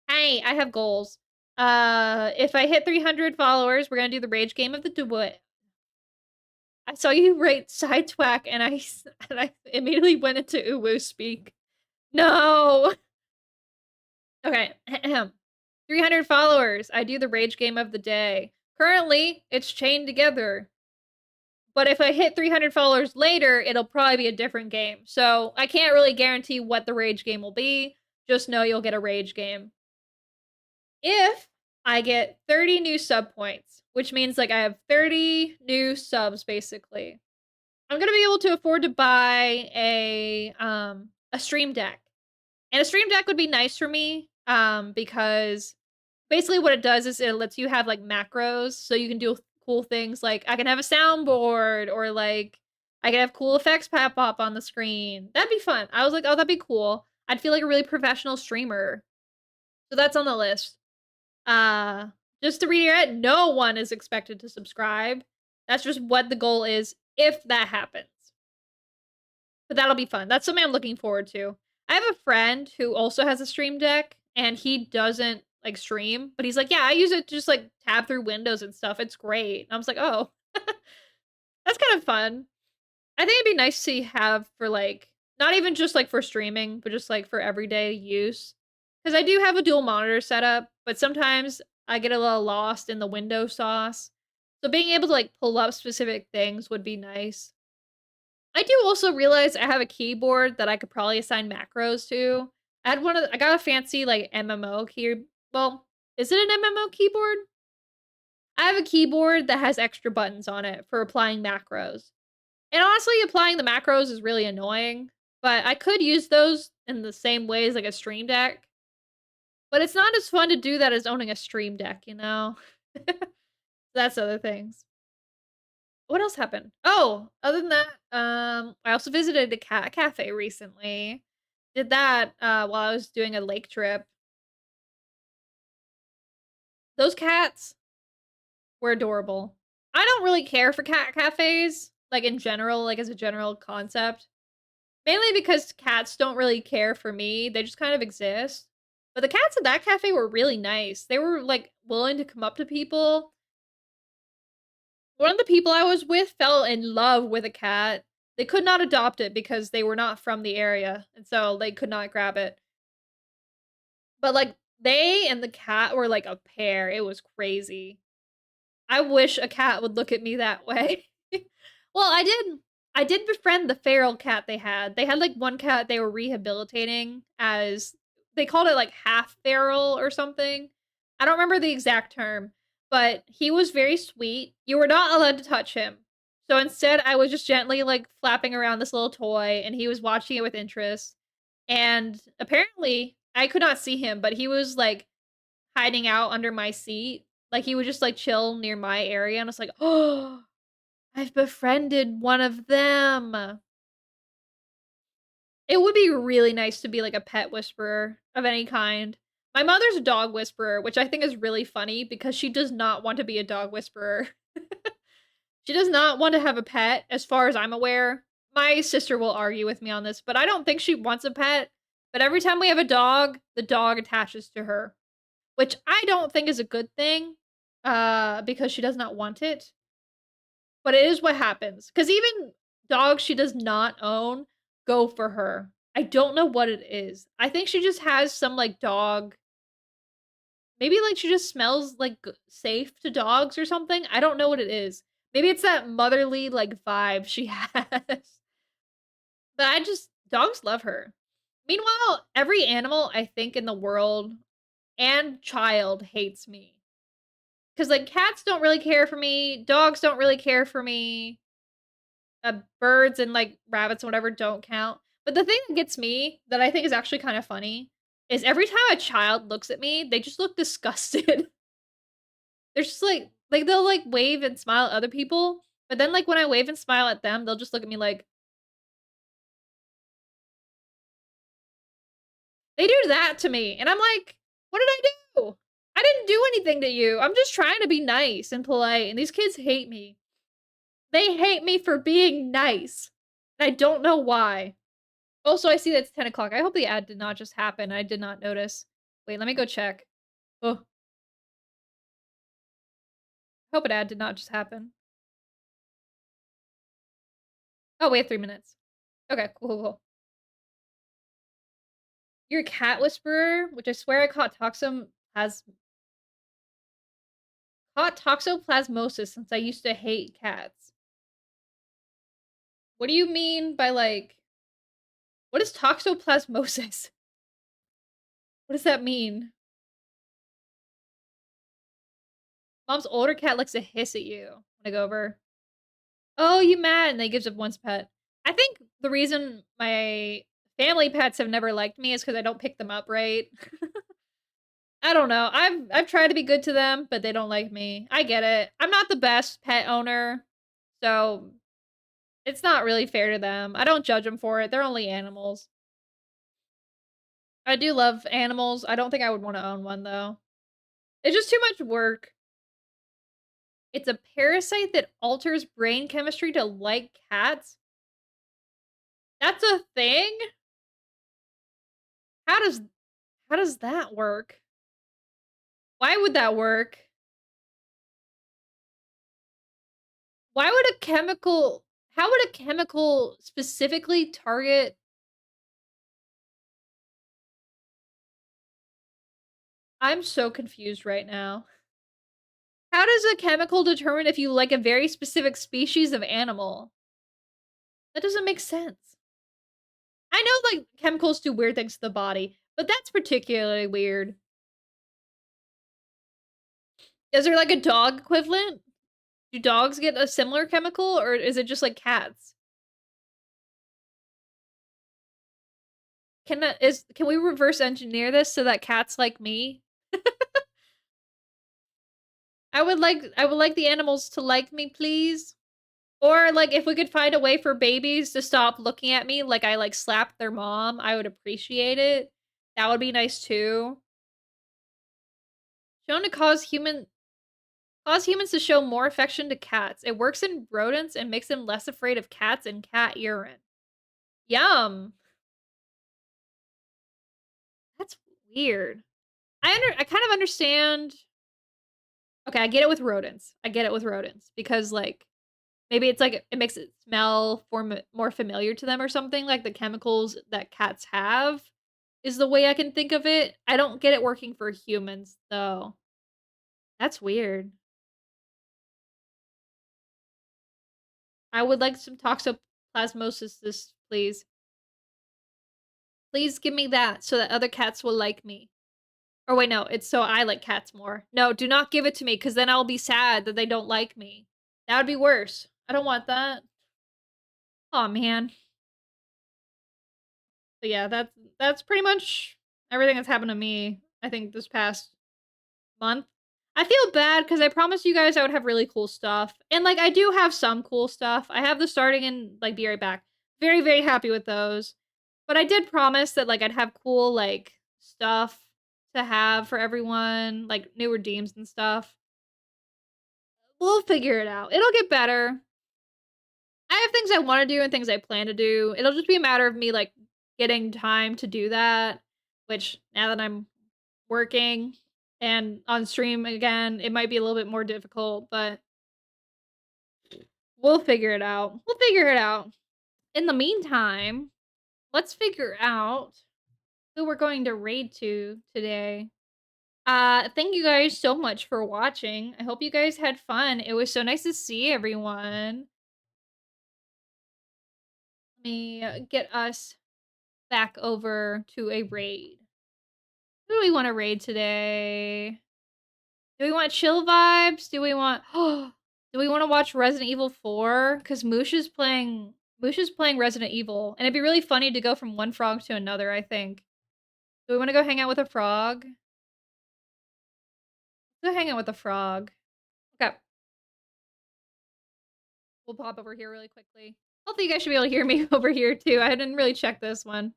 Hey, I have goals. If I hit 300 followers, we're gonna do the rage game of the do it. I saw you write sidetwack and and I immediately went into uwu speak. No. Okay. 300 followers. I do the rage game of the day. Currently, it's chained together. But if I hit 300 followers later, it'll probably be a different game. So I can't really guarantee what the rage game will be. Just know you'll get a rage game. If I get 30 new sub points, which means like I have 30 new subs basically, I'm gonna be able to afford to buy a stream deck. And a stream deck would be nice for me because basically what it does is it lets you have like macros so you can do cool things like I can have a soundboard or like I can have cool effects pop up on the screen. That'd be fun. I was like, oh, that'd be cool. I'd feel like a really professional streamer. So that's on the list. Uh just to reiterate, no one is expected to subscribe. That's just what the goal is if that happens. But that'll be fun. That's something I'm looking forward to. I have a friend who also has a stream deck and he doesn't like stream, but he's like, yeah, I use it to just like tab through windows and stuff. It's great. And I was like, oh, that's kind of fun. I think it'd be nice to have for like, not even just like for streaming, but just like for everyday use. Because I do have a dual monitor setup, but sometimes I get a little lost in the window sauce. So being able to like pull up specific things would be nice. I do also realize I have a keyboard that I could probably assign macros to. I got a fancy like MMO key. Well, is it an MMO keyboard? I have a keyboard that has extra buttons on it for applying macros. And honestly, applying the macros is really annoying, but I could use those in the same way as like a stream deck. But it's not as fun to do that as owning a stream deck, you know? That's other things. What else happened? Oh, other than that, I also visited a cat cafe recently. Did that while I was doing a lake trip. Those cats were adorable. I don't really care for cat cafes, like in general, like as a general concept. Mainly because cats don't really care for me. They just kind of exist. But the cats at that cafe were really nice. They were like willing to come up to people. One of the people I was with fell in love with a cat. They could not adopt it because they were not from the area, and so they could not grab it. But, like, they and the cat were like a pair. It was crazy. I wish a cat would look at me that way. Well, I did befriend the feral cat they had. They had, like, one cat they were rehabilitating as they called it, like, half feral or something. I don't remember the exact term, but he was very sweet. You were not allowed to touch him. So instead, I was just gently, like, flapping around this little toy, and he was watching it with interest, and apparently, I could not see him, but he was, like, hiding out under my seat. Like, he would just, like, chill near my area, and I was like, "Oh, I've befriended one of them." It would be really nice to be, like, a pet whisperer of any kind. My mother's a dog whisperer, which I think is really funny because she does not want to be a dog whisperer. She does not want to have a pet, as far as I'm aware. My sister will argue with me on this, but I don't think she wants a pet. But every time we have a dog, the dog attaches to her, which I don't think is a good thing, because she does not want it. But it is what happens. Because even dogs she does not own go for her. I don't know what it is. I think she just has some like dog. Maybe like she just smells like safe to dogs or something. I don't know what it is. Maybe it's that motherly like vibe she has. But I just dogs love her. Meanwhile, every animal I think in the world and child hates me. Cuz like cats don't really care for me, dogs don't really care for me. Birds and like rabbits and whatever don't count. But the thing that gets me that I think is actually kind of funny is every time a child looks at me, they just look disgusted. They're just like they'll like wave and smile at other people, but then like when I wave and smile at them, they'll just look at me like they do that to me. And I'm like, "What did I do? I didn't do anything to you. I'm just trying to be nice and polite." And these kids hate me. They hate me for being nice. And I don't know why. Also, I see that it's 10 o'clock. I hope the ad did not just happen. I did not notice. Wait, let me go check. Oh, hope an ad did not just happen. Oh, we have 3 minutes. Okay, cool, cool, cool. You're a cat whisperer, which I swear I caught toxoplasmosis since I used to hate cats. What do you mean by like what is toxoplasmosis? What does that mean? Mom's older cat likes to hiss at you when I go over. "Oh, you mad?" And then he gives up one's pet. I think the reason my family pets have never liked me is because I don't pick them up right. I don't know. I've tried to be good to them, but they don't like me. I get it. I'm not the best pet owner, so it's not really fair to them. I don't judge them for it. They're only animals. I do love animals. I don't think I would wanna own one, though. It's just too much work. It's a parasite that alters brain chemistry to like cats? That's a thing? How does how does that work? Why would that work? Why would a chemical how would a chemical specifically target I'm so confused right now. How does a chemical determine if you like a very specific species of animal? That doesn't make sense. I know, like, chemicals do weird things to the body, but that's particularly weird. Is there, like, a dog equivalent? Do dogs get a similar chemical, or is it just like cats? Can we reverse engineer this so that cats like me? I would like the animals to like me, please. Or, like, if we could find a way for babies to stop looking at me like I, like, slapped their mom, I would appreciate it. That would be nice too. Shown to cause humans to show more affection to cats. It works in rodents and makes them less afraid of cats and cat urine. Yum. That's weird. I kind of understand. Okay, I get it with rodents. I get it with rodents because, like, maybe it's like it makes it smell more familiar to them or something, like the chemicals that cats have is the way I can think of it. I don't get it working for humans, though. That's weird. I would like some toxoplasmosis this, please. Please give me that so that other cats will like me. Or wait, no, it's so I like cats more. No, do not give it to me because then I'll be sad that they don't like me. That would be worse. I don't want that. Oh man. But yeah, that's pretty much everything that's happened to me, I think, this past month. I feel bad because I promised you guys I would have really cool stuff. And like I do have some cool stuff. I have the starting and like be right back. Very, very happy with those. But I did promise that like I'd have cool like stuff to have for everyone, like new redeems and stuff. We'll figure it out. It'll get better. I have things I want to do and things I plan to do. It'll just be a matter of me like getting time to do that, which now that I'm working and on stream again, it might be a little bit more difficult, but we'll figure it out. We'll figure it out. In the meantime, let's figure out who we're going to raid to today. Thank you guys so much for watching. I hope you guys had fun. It was so nice to see everyone. Let me get us back over to a raid. Who do we want to raid today? Do we want chill vibes? Do we want do we want to watch Resident Evil 4? Because Moosh is playing Resident Evil. And it'd be really funny to go from one frog to another, I think. Do we want to go hang out with a frog? Let's go hang out with a frog. Okay. We'll pop over here really quickly. Hopefully you guys should be able to hear me over here too. I didn't really check this one.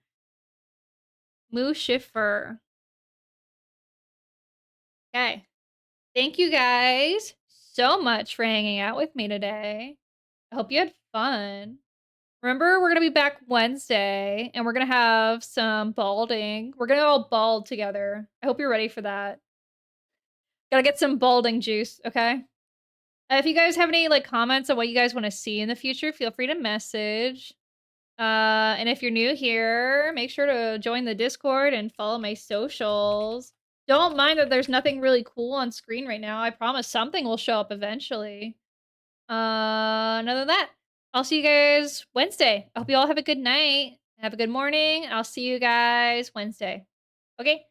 Mooshifer. Okay. Thank you guys so much for hanging out with me today. I hope you had fun. Remember, we're gonna be back Wednesday, and we're gonna have some balding. We're gonna all bald together. I hope you're ready for that. Gotta get some balding juice, okay? If you guys have any, like, comments on what you guys wanna see in the future, feel free to message. And if you're new here, make sure to join the Discord and follow my socials. Don't mind that there's nothing really cool on screen right now. I promise something will show up eventually. Other than that, I'll see you guys Wednesday. I hope you all have a good night. Have a good morning. I'll see you guys Wednesday. Okay?